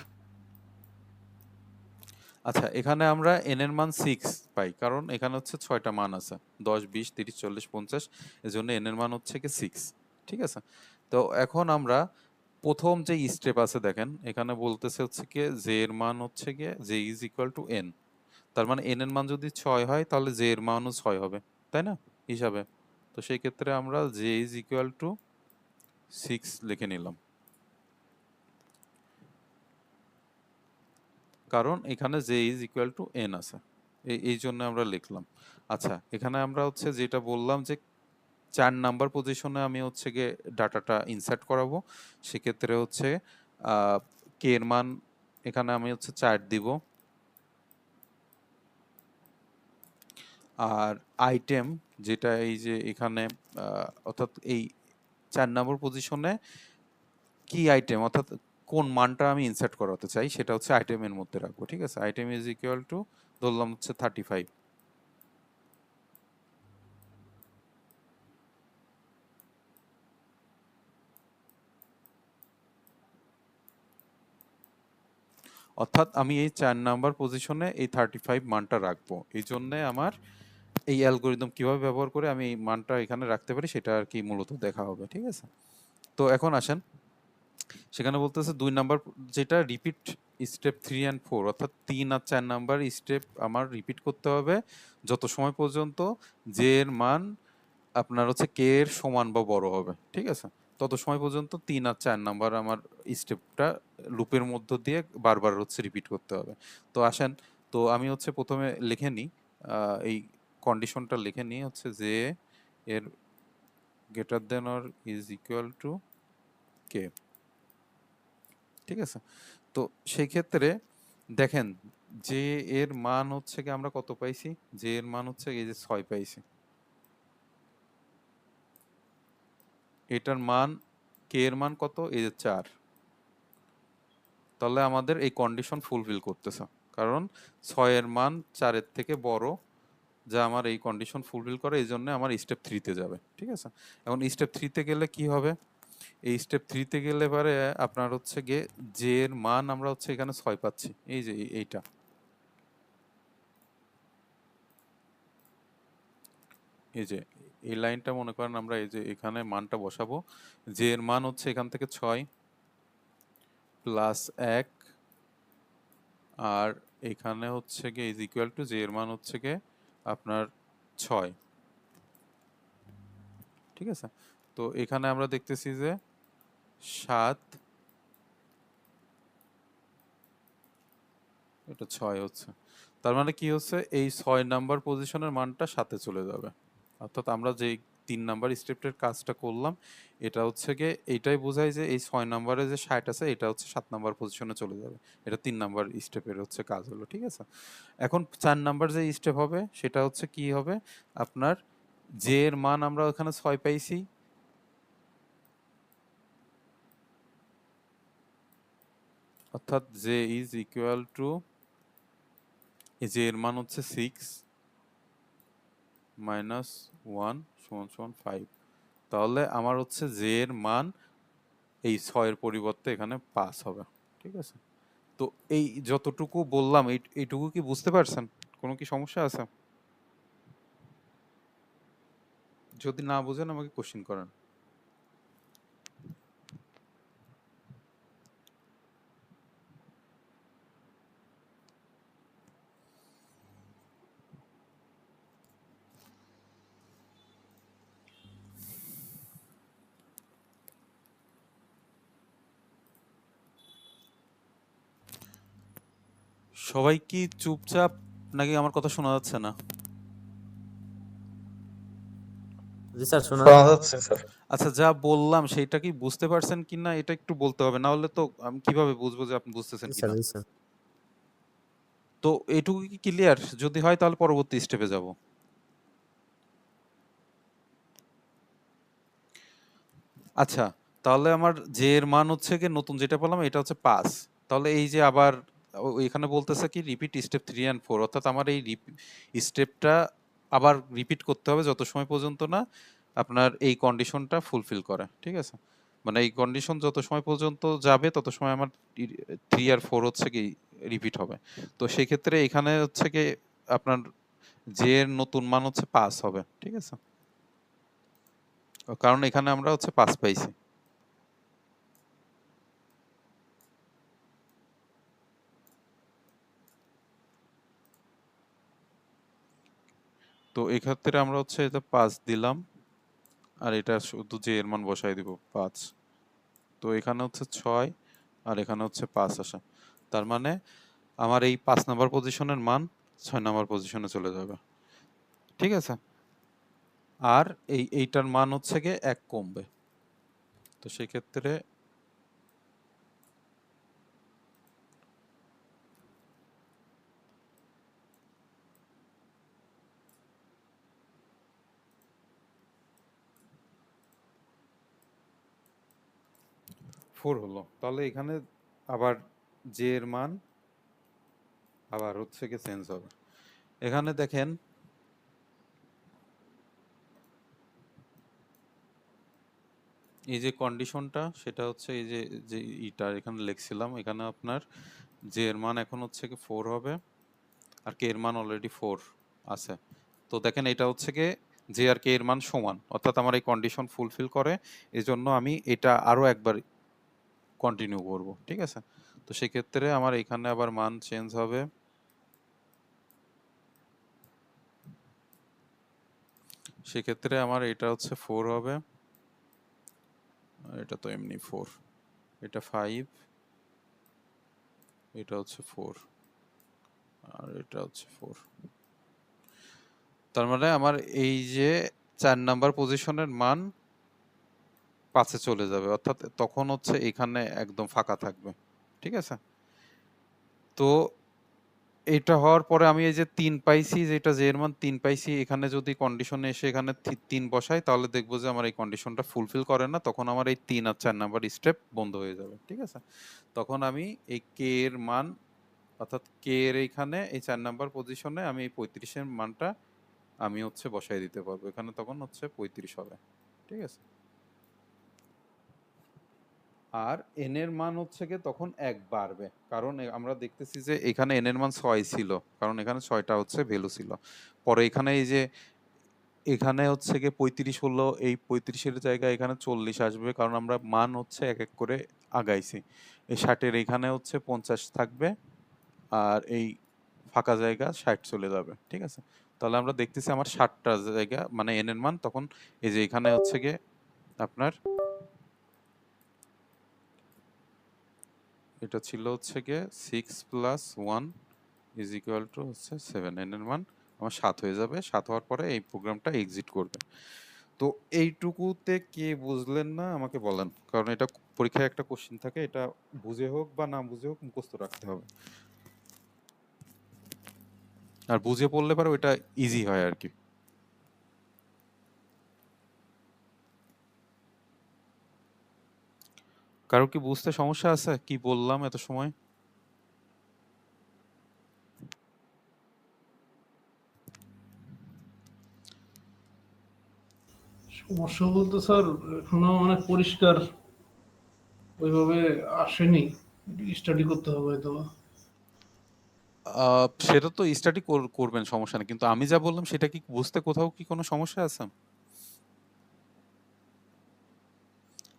আচ্ছা, এখানে আমরা n এর মান 6 পাই, কারণ এখানে হচ্ছে 6টা মান আছে, 10, 20, 30, 40, 50। এজন্য n এর মান হচ্ছে কি 6, ঠিক আছে? তো এখন আমরা প্রথম যে স্টেপ আছে দেখেন, এখানে বলতেছে হচ্ছে কি j এর মান হচ্ছে কি j is equal two n। তার মানে n এর মান যদি 6 হয় তাহলে j এর মানও 6 হবে, তাই না হিসাবে? তো সেই ক্ষেত্রে আমরা j ইজ ইকুয়াল টু 6 লিখে নিলাম, কারণ এখানে j is equal two n আছে, এই জন্য আমরা লিখলাম। আচ্ছা, এখানে আমরা হচ্ছে যেটা বললাম যে 4 নাম্বার পজিশনে আমি হচ্ছে গিয়ে ডাটাটা ইনসার্ট করাবো। সেক্ষেত্রে হচ্ছে কে এর মান এখানে আমি হচ্ছে 4 দিব। আর আইটেম যেটা এই যে এখানে অর্থাৎ এই 4 নম্বর পজিশনে কি আইটেম অর্থাৎ কোন মানটা আমি ইনসার্ট করাতে চাই সেটা হচ্ছে আইটেমের মধ্যে রাখবো, ঠিক আছে? আইটেম ইজ ইকুয়াল টু ধরলাম হচ্ছে 35। অর্থাৎ আমি এই 4 নাম্বার পজিশনে এই 35 মানটা রাখবো। এই জন্য আমার এই অ্যালগরিদম কিভাবে ব্যবহার করে আমি এই মানটা এখানে রাখতে পারি সেটা আর কি মূলত দেখা হবে, ঠিক আছে? তো এখন আসেন, সেখানে বলতেছে 2 নাম্বার যেটা রিপিট স্টেপ 3 অ্যান্ড 4, অর্থাৎ 3 আর 4 নাম্বার স্টেপ আমার রিপিট করতে হবে যত সময় পর্যন্ত যে এর মান আপনার হচ্ছে কে এর সমান বা বড় হবে, ঠিক আছে? তত সময় পর্যন্ত 3 আর 4 নাম্বার আমার স্টেপটা লুপের মধ্য দিয়ে বারবার হচ্ছে রিপিট করতে হবে। তো আসেন, তো আমি হচ্ছে প্রথমে লিখে নিই, এই কন্ডিশনটা লিখে নিই হচ্ছে যে এর greater than or is equal to K, ঠিক আছে? তো সেই ক্ষেত্রে দেখেন যে এর মান হচ্ছে কি আমরা কত পাইছি, যে এর মান হচ্ছে এই যে 6 পাইছি, এটার মান কে এর মান কত, এই যে 4। তাহলে আমাদের এই কন্ডিশন ফুলফিল করতেছে, কারণ 6 এর মান 4 এর থেকে বড়, যা আমার এই কন্ডিশন ফুলফিল করে, এই জন্য আমার স্টেপ 3 তে যাবে, ঠিক আছে? এখন স্টেপ 3 তে গেলে কি হবে, এই স্টেপ 3 তে গেলে পরে আপনার হচ্ছে গিয়ে যে এর মান আমরা হচ্ছে এখানে 6 পাচ্ছি, এই যে এইটা, এই যে এই লাইনটা মনে করেন আমরা এই যে এখানে মানটা বসাবো, যে এর মান হচ্ছে এখান থেকে 6 প্লাস 1 আর এখানে হচ্ছে গিয়ে ইজ ইকুয়াল টু জে এর মান হচ্ছে গিয়ে আপনার 6, ঠিক আছে। তো এখানে আমরা দেখতেছি যে 7, এটা 6 হচ্ছে। তার মানে কি হচ্ছে, এই 6 নাম্বার পজিশনের মানটা 7-এ চলে যাবে। অর্থাৎ আমরা যে 3 নাম্বার স্টেপের কাজটা করলাম, এটা হচ্ছে গিয়ে এইটাই বোঝায় যে এই 6 নাম্বারে যে 60 আছে এটা হচ্ছে 7 নাম্বার পজিশনে চলে যাবে। এটা 3 নাম্বার স্টেপের হচ্ছে কাজ হলো, ঠিক আছে। এখন 4 নাম্বার যে স্টেপ হবে সেটা হচ্ছে কি হবে, আপনার জে এর মান আমরা ওখানে 6 পাইছি, অর্থাৎ জে ইজ ইকুয়াল টু, এই জে এর মান হচ্ছে 6 মাইনাস 1 সমান সমান 5। তাহলে আমার হচ্ছে জে এর মান এই 6 এর পরিবর্তে এখানে 5 হবে, ঠিক আছে। তো এই যতটুকু বললাম এইটুকু কি বুঝতে পারছেন? কোনো কি সমস্যা আছে? যদি না বুঝেন আমাকে কোশ্চেন করেন। সবাই কি চুপচাপ, নাকি আমার কথা শোনা যাচ্ছে না? জি স্যার, শোনা শোনা যাচ্ছে স্যার। আচ্ছা, যা বললাম সেটা কি বুঝতে পারছেন কিনা এটা একটু বলতে হবে, না হলে তো আমি কিভাবে বুঝবো যে আপনি বুঝতেছেন জি স্যার, কিনা। জি স্যার। তো এটুকু কি ক্লিয়ার? যদি হয় তাহলে পরবর্তী স্টেপে যাব। আচ্ছা, তাহলে আমার জে এর মান হচ্ছে কি নতুন যেটা বললাম এটা হচ্ছে 5। তাহলে এই যে আবার এখানে বলতেছে কি রিপিট স্টেপ 3 এন্ড 4, অর্থাৎ আমার এই স্টেপটা আবার রিপিট করতে হবে যত সময় পর্যন্ত না আপনার এই কন্ডিশনটা ফুলফিল করে, ঠিক আছে। মানে এই কন্ডিশন যত সময় পর্যন্ত যাবে তত সময় আমার 3 আর 4 হচ্ছে কি রিপিট হবে। তো সেই ক্ষেত্রে এখানে হচ্ছে কি আপনার জে এর নতুন মান হচ্ছে 5 হবে, ঠিক আছে। কারণ এখানে আমরা হচ্ছে 5 পাইছি। তো এক্ষেত্রে আমরা হচ্ছে এটা 5 দিলাম, আর এটা শুধু জে এর মান বসাই দিব 5। তো এখানে হচ্ছে 6 আর এখানে হচ্ছে 5 আসে। তার মানে আমার এই 5 নাম্বার পজিশনের মান 6 নাম্বার পজিশনে চলে যাবে, ঠিক আছে। আর এইটার মান হচ্ছে গিয়ে 1 কমবে। তো সেই ক্ষেত্রে ফোর হলো। তাহলে এখানে আবার জে এর মান আবার হচ্ছে গিয়ে চেঞ্জ হবে। এখানে দেখেন এই যে কন্ডিশনটা সেটা হচ্ছে এই যে যে ইটা এখানে লিখছিলাম, এখানে আপনার জে এর মান এখন হচ্ছে কি 4 হবে, আর কে এর মান অলরেডি 4 আছে। তো দেখেন এটা হচ্ছে কি জে আর কে এর মান সমান, অর্থাৎ আমার এই কন্ডিশন ফুলফিল করে, এজন্য আমি এটা আরো একবার কন্টিনিউ করব, ঠিক আছে। তো সেক্ষেত্রে আমার এখানে আবার মান চেঞ্জ হবে। সেক্ষেত্রে আমার এটা হচ্ছে 4 হবে, আর এটা তো এমনি 4, এটা 5, এটা হচ্ছে 4, আর এটা হচ্ছে 4। তার মানে আমার এই যে 4 নাম্বার পজিশনের মান 5-এ চলে যাবে, অর্থাৎ তখন হচ্ছে এখানে একদম ফাঁকা থাকবে, ঠিক আছে। তো এটা হওয়ার পরে আমি এই যে 3 পাইছি, যেটা যে এর মান 3 পাইছি, এখানে যদি কন্ডিশনে এসে এখানে 3 বসাই তাহলে দেখবো যে আমার এই কন্ডিশনটা ফুলফিল করে না, তখন আমার এই 3 আর 4 নাম্বার স্টেপ বন্ধ হয়ে যাবে, ঠিক আছে। তখন আমি এই কে এর মান, অর্থাৎ কে এর এইখানে এই 4 নাম্বার পজিশনে আমি এই 35 এর মানটা আমি হচ্ছে বসাই দিতে পারবো, এখানে তখন হচ্ছে 35 হবে, ঠিক আছে। আর এন এর মান হচ্ছে গিয়ে তখন 1 বাড়বে, কারণ আমরা দেখতেছি যে এখানে এন এর মান 6 ছিল, কারণ এখানে 6টা হচ্ছে ভ্যালু ছিল। পরে এখানে এই যে এখানে হচ্ছে গিয়ে 35 হলো, এই 35-এর জায়গায় এখানে 40 আসবে, কারণ আমরা মান হচ্ছে এক এক করে আগাইছি। এই 60-এর এখানে হচ্ছে 50 থাকবে, আর এই ফাঁকা জায়গা 60 চলে যাবে, ঠিক আছে? তাহলে আমরা দেখতেছি আমার 60টা জায়গা মানে n এর মান তখন এই যে এখানে হচ্ছে গিয়ে আপনার এটা ছিল হচ্ছে গিয়ে 6 + 1 = হচ্ছে 7, n এর মান আমার 7 হয়ে যাবে। 7 হওয়ার পরে এই প্রোগ্রামটা এক্সিট করবে। তো এইটুকুতে কে বুঝলেন না আমাকে বলেন, কারণ এটা পরীক্ষায় একটা কোশ্চেন থাকে, এটা বুঝে হোক বা না বুঝে হোক মুখস্থ রাখতে হবে, আর বুঝে পড়লে পরে ওইটা ইজি হয় আর কি। কারো কি বুঝতে সমস্যা আছে কি বললাম এত সময়? সমস্যা বলতে স্যার এখনো অনেক পরিষ্কার ওইভাবে আসেনি, স্টাডি করতে হবে হয়তো। সেটা তো স্টাডি করবেন, সমস্যা নেই, কিন্তু আমি যা বললাম সেটা কি বুঝতে কোথাও কি কোনো সমস্যা আছে?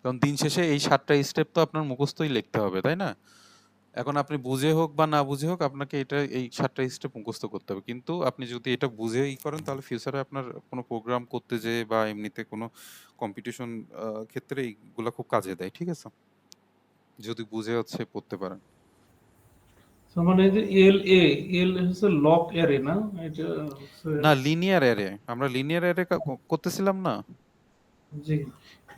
কারণ দিন শেষে এই 7টা স্টেপ তো আপনার মুখস্থই লিখতে হবে, তাই না? এখন আপনি বুঝে হোক বা না বুঝে হোক আপনাকে এটা এই 7টা স্টেপ মুখস্থ করতে হবে, কিন্তু আপনি যদি এটা বুঝে করেন তাহলে ফিউচারে আপনার কোনো প্রোগ্রাম করতে যেয়ে বা এমনিতে কোনো কম্পিটিশন ক্ষেত্রে এইগুলা খুব কাজে দেয়, ঠিক আছে? যদি বুঝে হচ্ছে পড়তে পারেন। তার মানে এই যে এল হচ্ছে লক অ্যারে না, এটা হচ্ছে। না, লিনিয়ার অ্যারে, আমরা লিনিয়ার অ্যারে করতেছিলাম না, জি।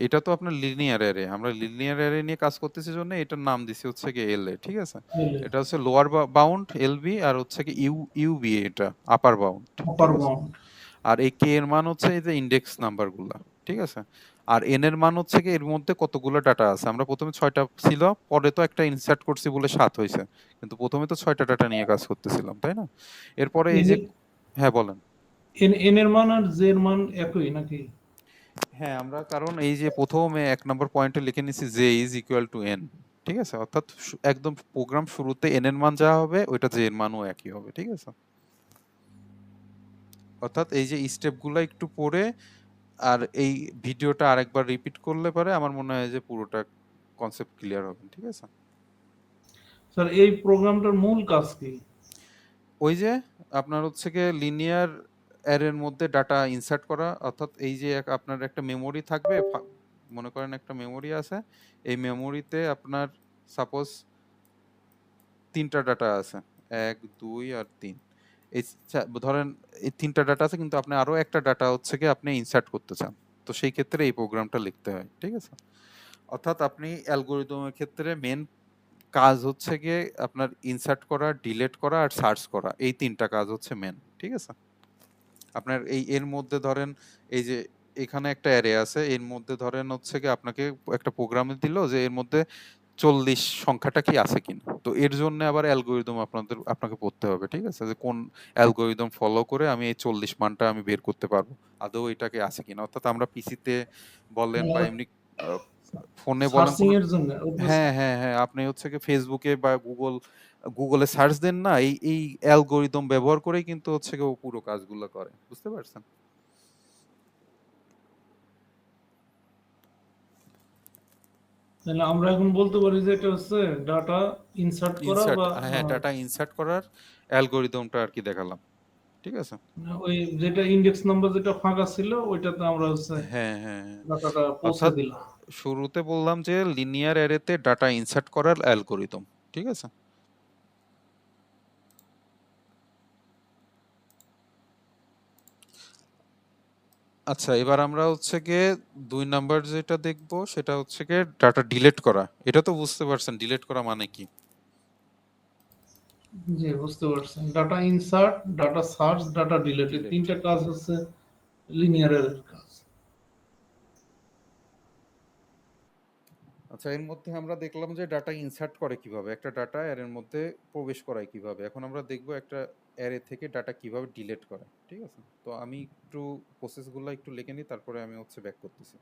এটা তো আপনার লিনিয়ার অ্যারে, আমরা লিনিয়ার অ্যারে নিয়ে কাজ করতেছি জন্য এটার নাম দিছি হচ্ছে কি এলএ, ঠিক আছে? এটা হচ্ছে লোয়ার বাউন্ড এলবি আর হচ্ছে কি ইউবি, এটা আপার বাউন্ড, আপার ঠিক আছে? বাউন্ড। আর এই কে এর মান হচ্ছে এই যে ইন্ডেক্স নাম্বারগুলা, ঠিক আছে? আর এন এর মান হচ্ছে কি এর মধ্যে কতগুলো ডাটা আছে, আমরা প্রথমে 6টা ছিল, পরে তো একটা ইনসার্ট করছি বলে 7 হয়েছে, কিন্তু প্রথমে তো 6টা ডাটা নিয়ে কাজ করতেছিলাম, তাই না? এরপরে এই যে, হ্যাঁ বলেন। এন এর মান আর জে এর মান একই নাকি? হ্যাঁ, আমরা কারণ এই যে প্রথমে 1 নম্বর পয়েন্টে লিখে নিছি J is equal two N, ঠিক আছে? অর্থাৎ একদম প্রোগ্রাম শুরুতে এন এর মান যা হবে ওইটা জে এর মানও একই হবে, ঠিক আছে? অর্থাৎ এই যে স্টেপগুলো একটু পড়ে আর এই ভিডিওটা আরেকবার রিপিট করলে পরে আমার মনে হয় যে পুরোটা কনসেপ্ট ক্লিয়ার হবে, ঠিক আছে? স্যার এই প্রোগ্রামটার মূল কাজ কি? ওই যে আপনার হচ্ছে গিয়ে লিনিয়ার অ্যারের মধ্যে ডাটা ইনসার্ট করা, অর্থাৎ এই যে আপনার একটা মেমোরি থাকবে, মনে করেন একটা মেমোরি আছে, এই মেমোরিতে আপনার সাপোজ 3টা ডাটা আছে, 1 2 আর 3, এই ধরেন এই 3টা ডাটা আছে, কিন্তু আপনি আরো একটা ডাটা হচ্ছে কি আপনি ইনসার্ট করতে চান, তো সেই ক্ষেত্রে এই প্রোগ্রামটা লিখতে হয়, ঠিক আছে? অর্থাৎ আপনি অ্যালগরিদমের ক্ষেত্রে মেন কাজ হচ্ছে গিয়ে আপনার ইনসার্ট করা, ডিলিট করা আর সার্চ করা, এই 3টা কাজ হচ্ছে মেন, ঠিক আছে? আপনার এই এর মধ্যে ধরেন এই যে এখানে একটা অ্যারে আছে, এর মধ্যে ধরেন হচ্ছে কি আপনাকে একটা প্রোগ্রামে দিল যে এর মধ্যে 40 সংখ্যাটা কি আছে কিনা, তো এর জন্য আবার অ্যালগরিদম আপনাকে পড়তে হবে, ঠিক আছে? যে কোন অ্যালগরিদম ফলো করে আমি এই 40 মানটা আমি বের করতে পারবো, আদৌ এটাকে আছে কিনা। অর্থাৎ আমরা পিসিতে বলেন বা এমনি ফোনে বলেন সার্চিং কোনো, এর জন্য হ্যাঁ হ্যাঁ হ্যাঁ, আপনি হচ্ছে কি ফেসবুকে বা গুগলে সার্চ দেন না, এই এই অ্যালগরিদম ব্যবহার করেই কিন্তু হচ্ছে কি ও পুরো কাজগুলো করে, বুঝতে পারছেন? তাহলে আমরা এখন বলতে পারি যে এটা হচ্ছে ডাটা ইনসার্ট করা ইনসার্ট, বা হ্যাঁ, ডাটা ইনসার্ট করার অ্যালগরিদমটা আর কি দেখালাম, ঠিক আছে? ওই যেটা ইন্ডেক্স নাম্বার যেটা ফাঁকা ছিল ওইটাতে আমরা হচ্ছে হ্যাঁ হ্যাঁ হ্যাঁ। ডাটাটা পৌঁছে অর্থাৎ দিলাম। শুরুতে বললাম যে লিনিয়ার অ্যারেতে ডাটা ইনসার্ট করার অ্যালগরিদম, ঠিক আছে? আচ্ছা, এবার আমরা হচ্ছে গিয়ে 2 নাম্বার যেটা দেখবো সেটা হচ্ছে গিয়ে ডাটা ডিলিট করা। এটা তো বুঝতে পারছেন ডিলিট করা মানে কি? জি, বুঝতে পারছেন। Data insert, data search, data delete, এই ডিলিট। তিনটা কাজ হচ্ছে লিনিয়ার এর কাজ। আচ্ছা, এর মধ্যে আমরা দেখলাম যে ডাটা ইনসার্ট করে কিভাবে, একটা ডাটা এর মধ্যে প্রবেশ করায় কিভাবে। এখন আমরা দেখব একটা অ্যারে থেকে ডাটা কিভাবে ডিলিট করে, ঠিক আছে? তো আমি একটু প্রসেসগুলো একটু লিখে নিই, তারপরে আমি হচ্ছে ব্যাক করতেছি।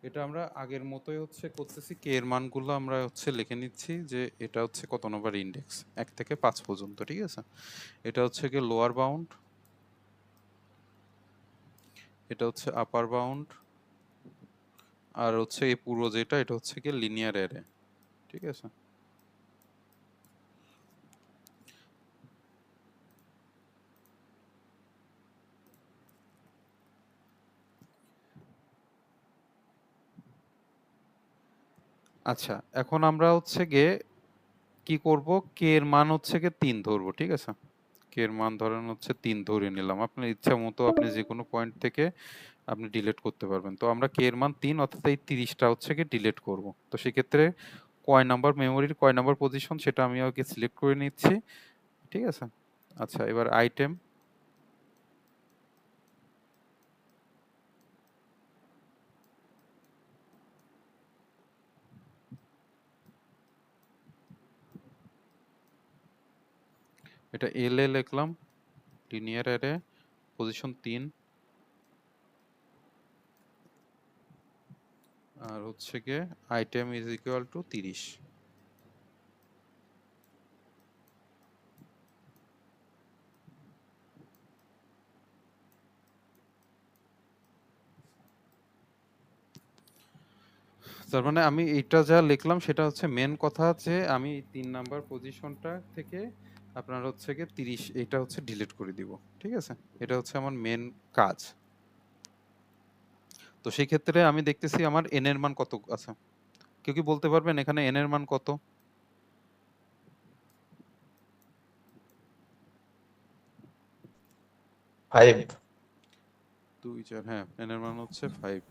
এটা আমরা আগের মতোই হচ্ছে করতেছি, কে এর মানগুলো আমরা হচ্ছে লিখে নিচ্ছি যে এটা হচ্ছে কত নম্বর ইন্ডেক্স, 1 থেকে 5 পর্যন্ত, ঠিক আছে। এটা হচ্ছে কি লোয়ার বাউন্ড, এটা হচ্ছে আপার বাউন্ড, আর হচ্ছে এই পুরো যেটা এটা হচ্ছে কি লিনিয়ার অ্যারে, ঠিক আছে। আচ্ছা, এখন আমরা হচ্ছে গিয়ে কি করব, কে এর মান হচ্ছে গিয়ে 3 ধরবো, ঠিক আছে। কে এর মান ধরেন হচ্ছে 3 ধরে নিলাম, আপনার ইচ্ছা মতো আপনি যে কোনো পয়েন্ট থেকে আপনি ডিলিট করতে পারবেন। তো আমরা কে এর মান 3 অর্থাৎ এই 30টা হচ্ছে গিয়ে ডিলিট করব। তো সেক্ষেত্রে কয় নাম্বার মেমোরির কয় নাম্বার পজিশন সেটা আমি আগে সিলেক্ট করে নিচ্ছি, ঠিক আছে। আচ্ছা, এবার আইটেম, এটা এল এ লিখলাম, লিনিয়ার অ্যারে, পজিশন 3, আর হচ্ছে গিয়ে আইটেম ইজ ইকুয়াল টু 30। তার মানে আমি এটা যা লিখলাম সেটা হচ্ছে মেন কথা, যে আমি 3 নাম্বার পজিশনটা থেকে আপনার হচ্ছে গিয়ে 30 এটা হচ্ছে ডিলিট করে দিব, ঠিক আছে। এটা হচ্ছে আমার মেন কাজ। তো সেই ক্ষেত্রে আমি দেখতেছি আমার n এর মান কত আছে, কেউ কি বলতে পারবেন এখানে n এর মান কত? 5। 2 4, হ্যাঁ n এর মান হচ্ছে 5।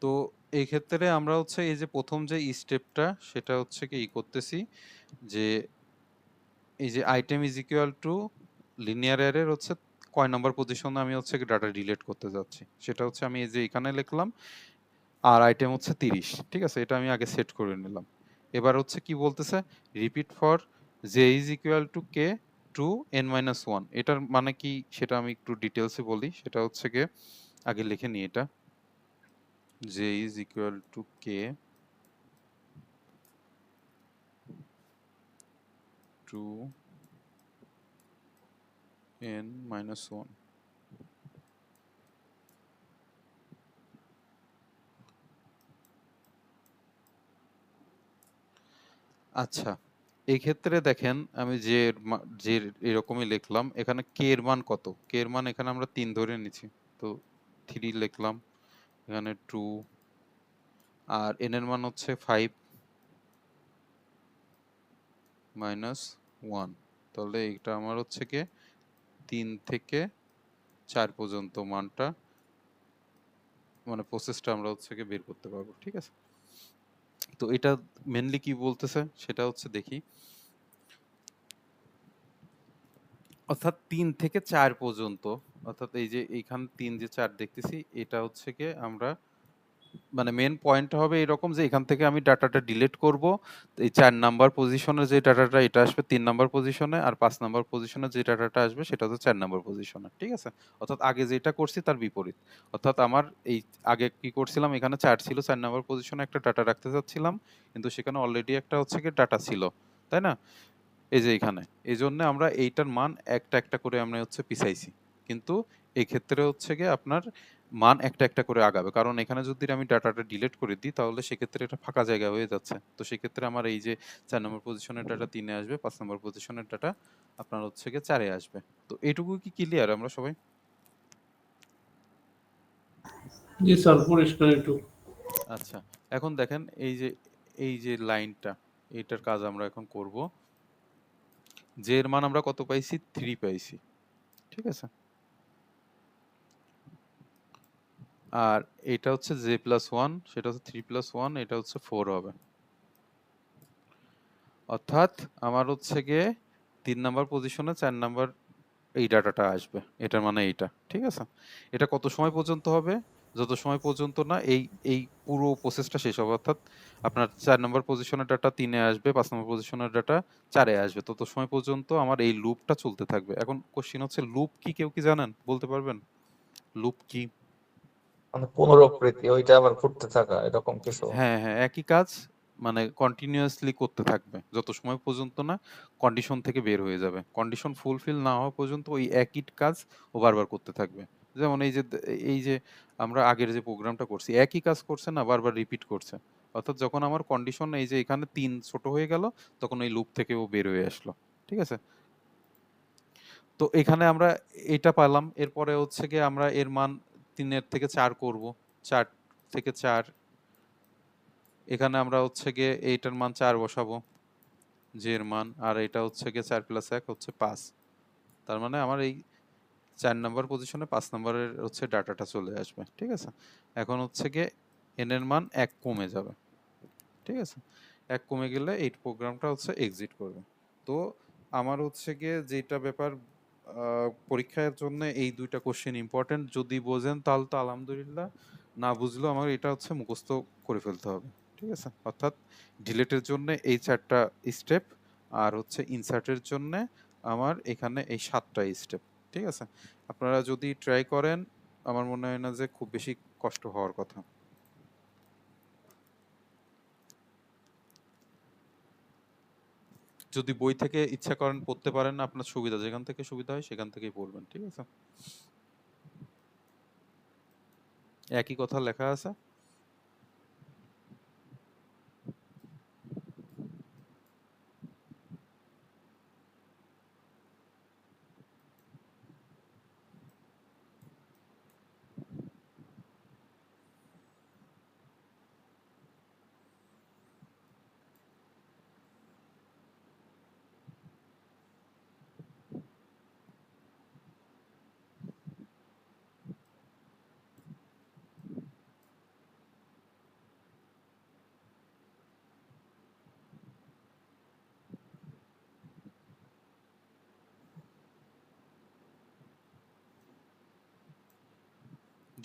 তো এই ক্ষেত্রে আমরা হচ্ছে এই যে প্রথম যে স্টেপটা সেটা হচ্ছে কি করতেছি, যে এই যে item is equal two linear অ্যারের হচ্ছে কয় নাম্বার পজিশনে আমি হচ্ছে ডাটা ডিলিট করতে যাচ্ছি, সেটা হচ্ছে আমি এই যে এখানে লিখলাম, আর আইটেম হচ্ছে 30, ঠিক আছে। এটা আমি আগে সেট করে নিলাম। এবার হচ্ছে কি বলতেছে, repeat for j is equal to k to n minus 1। এটার মানে কি সেটা আমি একটু ডিটেলসে বলি, সেটা হচ্ছে গিয়ে আগে লিখে নিই, এটা j is equal to k to n minus 1। আচ্ছা, এই ক্ষেত্রে দেখেন আমি যে এরকমই লিখলাম, এখানে কে এর মান কত, কে এর মান এখানে আমরা 3 ধরে নিচ্ছি, তো 3 লিখলাম, এখানে 2, আর n এর মান হচ্ছে 5 মাইনাস 1। তাহলে এটা আমার হচ্ছে কি 3 থেকে 4 পর্যন্ত মানটা, মানে প্রসেসটা আমরা হচ্ছে কি বের করতে পারবো, ঠিক আছে। তো এটা মেনলি কি বলতেছে সেটা হচ্ছে দেখি, অর্থাৎ 3 থেকে 4 পর্যন্ত, অর্থাৎ এই যে এইখান 3 যে 4 দেখতেছি এটা হচ্ছে কি আমরা, মানে মেন পয়েন্ট হবে এরকম যে এখান থেকে আমি ডাটাটা ডিলিট করব, এই 4 নাম্বার পজিশনে যে ডাটাটা এটা আসবে 3 নাম্বার পজিশনে, আর 5 নাম্বার পজিশনে যে ডাটাটা আসবে সেটা হচ্ছে 4 নাম্বার পজিশনে, ঠিক আছে। অর্থাৎ আগে যেটা করছি তার বিপরীত। অর্থাৎ আমার এই আগে কি করছিলাম, এখানে 4 ছিল, 4 নাম্বার পজিশনে একটা ডাটা রাখতে চাচ্ছিলাম, কিন্তু সেখানে অলরেডি একটা হচ্ছে কি ডাটা ছিল, তাই না, এই যে এখানে। এই জন্য আমরা এইটার মান একটা একটা করে আমরা হচ্ছে পিছাইছি, কিন্তু এই ক্ষেত্রে হচ্ছে গিয়ে আপনার মান একটা একটা করে আগাবে, কারণ এখানে যদি আমি ডাটাটা ডিলিট করে দিই তাহলে সেক্ষেত্রে এটা ফাঁকা জায়গা হয়ে যাচ্ছে। তো সেক্ষেত্রে আমার এই যে 4 নম্বর পজিশনের ডাটা 3-এ আসবে, 5 নম্বর পজিশনের ডাটা আপনার হচ্ছে গিয়ে 4-এ আসবে। তো এইটুকু কি ক্লিয়ার আমরা সবাই? জি স্যার, পরিষ্কার একটু। আচ্ছা, এখন দেখেন এই যে লাইনটা, এইটার কাজ আমরা এখন করব। যে এর মান আমরা কত পাইছি, 3 পাইছি, ঠিক আছে। আর এটা হচ্ছে জে প্লাস 1, সেটা হচ্ছে 3 প্লাস 1, এটা হচ্ছে 4 হবে। অর্থাৎ আমার হচ্ছে গিয়ে 3 নাম্বার পজিশনে 4 নাম্বার এই ডাটাটা আসবে, এটার মানে এইটা, ঠিক আছে। এটা কত সময় পর্যন্ত হবে, যত সময় পর্যন্ত না এই এই পুরো প্রসেসটা শেষ হবে, অর্থাৎ আপনার 4 নম্বর পজিশনের ডাটা 3 এ আসবে, 5 নম্বর পজিশনের ডাটা 4 এ আসবে, তত সময় পর্যন্ত আমার এই লুপটা চলতে থাকবে। এখন কোশ্চেন হচ্ছে লুপ কি, কেউ কি জানেন, বলতে পারবেন লুপ কি? মানে পুনরাবৃত্তি, ওইটা আবার ঘুরতে থাকা, এরকম কিছু। হ্যাঁ হ্যাঁ, একই কাজ মানে কন্টিনিউয়াসলি করতে থাকবে যত সময় পর্যন্ত না কন্ডিশন থেকে বের হয়ে যাবে, কন্ডিশন ফুলফিল না হওয়া পর্যন্ত ওই একই কাজ ও বারবার করতে থাকবে। যেমন এই যে আমরা আগের যে প্রোগ্রামটা করছি, একই কাজ করছে না, বারবার রিপিট করছে, অর্থাৎ যখন আমার কন্ডিশন এই যে এখানে 3 ছোট হয়ে গেল, তখন ওই লুপ থেকে ও বের হয়ে আসলো। ঠিক আছে, তো এখানে আমরা এটা পেলাম, এরপরে হচ্ছে গিয়ে আমরা এর মান 3 থেকে 4 করব, 4 থেকে 4, এখানে আমরা হচ্ছে গিয়ে এইটার মান 4 বসাবো, জে এর মান, আর এটা হচ্ছে গিয়ে 4 + 1 হচ্ছে 5। তার মানে আমার এই 4 নাম্বার পজিশনে 5 নাম্বারের হচ্ছে ডাটাটা চলে আসবে। ঠিক আছে, এখন হচ্ছে গিয়ে এন এর মান 1 কমে যাবে। ঠিক আছে, 1 কমে গেলে এই প্রোগ্রামটা হচ্ছে এক্সিট করবে। তো আমার হচ্ছে গিয়ে যেটা ব্যাপার, পরীক্ষার জন্য এই দুইটা কোশ্চেন ইম্পর্টেন্ট, যদি বোঝেন তাহলে তো আলহামদুলিল্লাহ, না বুঝলেও আমার এটা হচ্ছে মুখস্থ করে ফেলতে হবে। ঠিক আছে, অর্থাৎ ডিলেটের জন্য এই 4টা স্টেপ, আর হচ্ছে ইনসার্টের জন্য আমার এখানে এই 7টা স্টেপ। ঠিক আছে, আপনারা যদি ট্রাই করেন, আমার মনে হয় না যে খুব বেশি কষ্ট হওয়ার কথা। যদি বই থেকে ইচ্ছা করেন পড়তে পারেন না, আপনার সুবিধা, যেখান থেকে সুবিধা হয় সেখান থেকেই পড়বেন। ঠিক আছে, একই কথা লেখা আছে।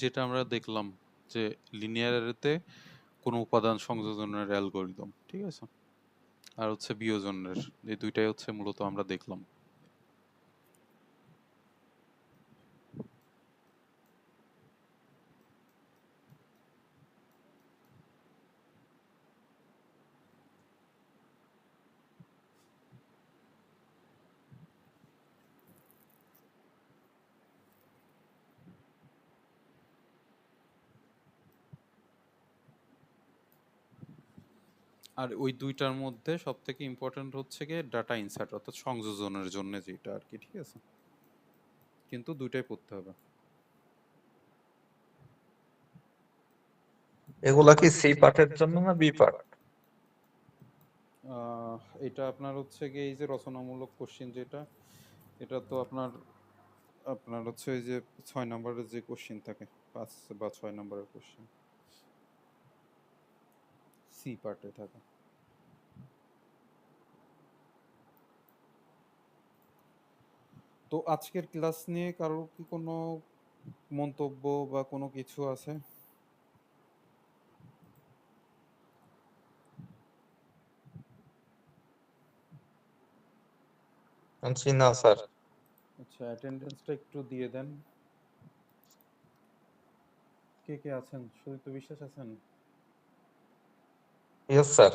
যেটা আমরা দেখলাম যে লিনিয়ার অ্যারেতে কোনো উপাদান সংযোজনের অ্যালগরিদম। ঠিক আছে, আর হচ্ছে বিয়োজনের, এই দুইটাই হচ্ছে মূলত আমরা দেখলাম। আর ওই দুইটার মধ্যে সব থেকে ইম্পর্টেন্ট হচ্ছে গিয়ে ডাটা ইনসার্ট, অর্থাৎ সংযোজনের জন্য যেটা আর কি। ঠিক আছে, কিন্তু দুইটাই পড়তে হবে। এগুলা কি সি পার্টের জন্য না বি পার্ট? আহ, এটা আপনার হচ্ছে গিয়ে এই যে রচনামূলক কোশ্চেন যেটা, এটা তো আপনার আপনার হচ্ছে এই যে 6 নম্বরের যে কোশ্চেন থাকে, 5 বা 6 নম্বরের কোশ্চেন সি পার্টে থাকে। তো আজকের ক্লাস নিয়ে কারোর কি কোনো মন্তব্য বা কোনো কিছু আছে? জি না স্যার। আচ্ছা, অ্যাটেন্ডেন্সটা একটু দিয়ে দেন। কে কে আছেন? সুদীপ্ত বিশ্বাস আছেন? Yes sir.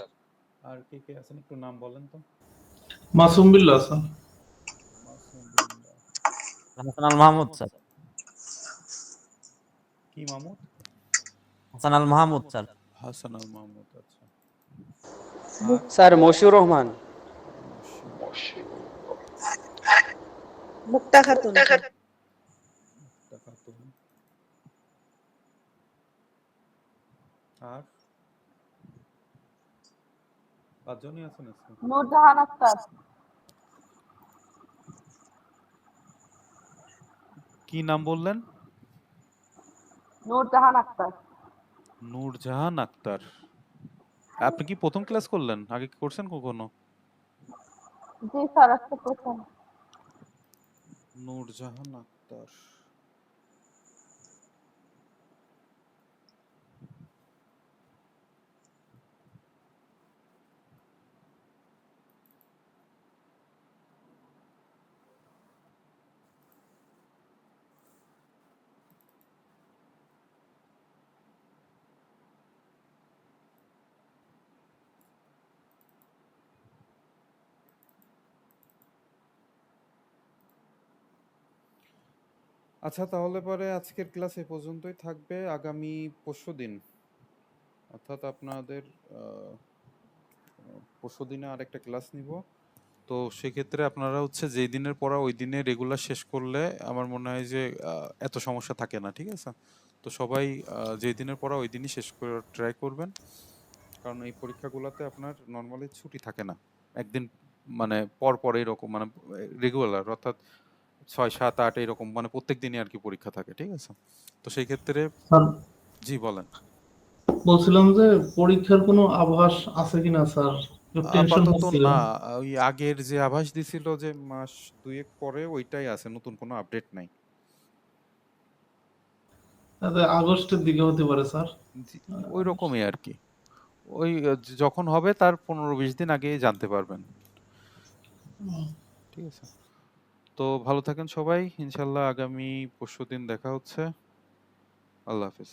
আর কে কে আছেন একটু নাম বলেন তো। মাসুম বিল্লাহ স্যার। মাসুম বিল্লাহ। হাসান আল মাহমুদ স্যার। কি মাহমুদ? হাসান আল মাহমুদ স্যার। হাসান আল মাহমুদ, আচ্ছা। আর স্যার মশিউর রহমান। মশিউর মুক্তা খাতুন স্যার। খাতুন। আর 5 জনই আছেন আজকে? নূরজাহান আক্তার। কি নাম বললেন? নূরজাহান আক্তার। নূরজাহান আক্তার। আপনি কি প্রথম ক্লাস করলেন, আগে কি করছেন কখনো? জি স্যার, আজকে প্রথম। নূরজাহান আক্তার। আচ্ছা, তাহলে পরে আজকের ক্লাস এ পর্যন্তই থাকবে। আগামী পরশুদিন অর্থাৎ আপনাদের পরশুদিনে আরেকটা ক্লাস নিব। তো সেক্ষেত্রে আপনারা হচ্ছে যেই দিনের পড়া ওই দিনে রেগুলার শেষ করলে আমার মনে হয় যে এত সমস্যা থাকে না, ঠিক আছে? তো সবাই যেই দিনের পড়া ওই দিনই শেষ করে ট্রাই করবেন, কারণ এই পরীক্ষাগুলোতে আপনার নর্মালি ছুটি থাকে না একদিন, মানে পর পর এরকম, মানে রেগুলার অর্থাৎ 6, 7, 8 এরকম, মানে প্রত্যেক দিনই আর কি পরীক্ষা থাকে, ঠিক আছে? তো সেই ক্ষেত্রে স্যার জি বলেন। বলছিলাম যে পরীক্ষার কোনো আভাস আছে কিনা স্যার, একটু টেনশন আপাতত হচ্ছিল। না, ওই আগের যে আভাস দিছিল যে মাস 2 পরে ওইটাই আছে, নতুন কোনো আপডেট নাই। তাতে আগস্টের দিকে হতে পারে স্যার। জি, ওই রকমই আর কি। ওই যখন হবে তার 15-20 দিন আগে জানতে পারবেন, ঠিক আছে? তো ভালো থাকেন সবাই, ইনশাল্লাহ আগামী পরশুদিন দেখা হচ্ছে। আল্লাহ হাফেজ।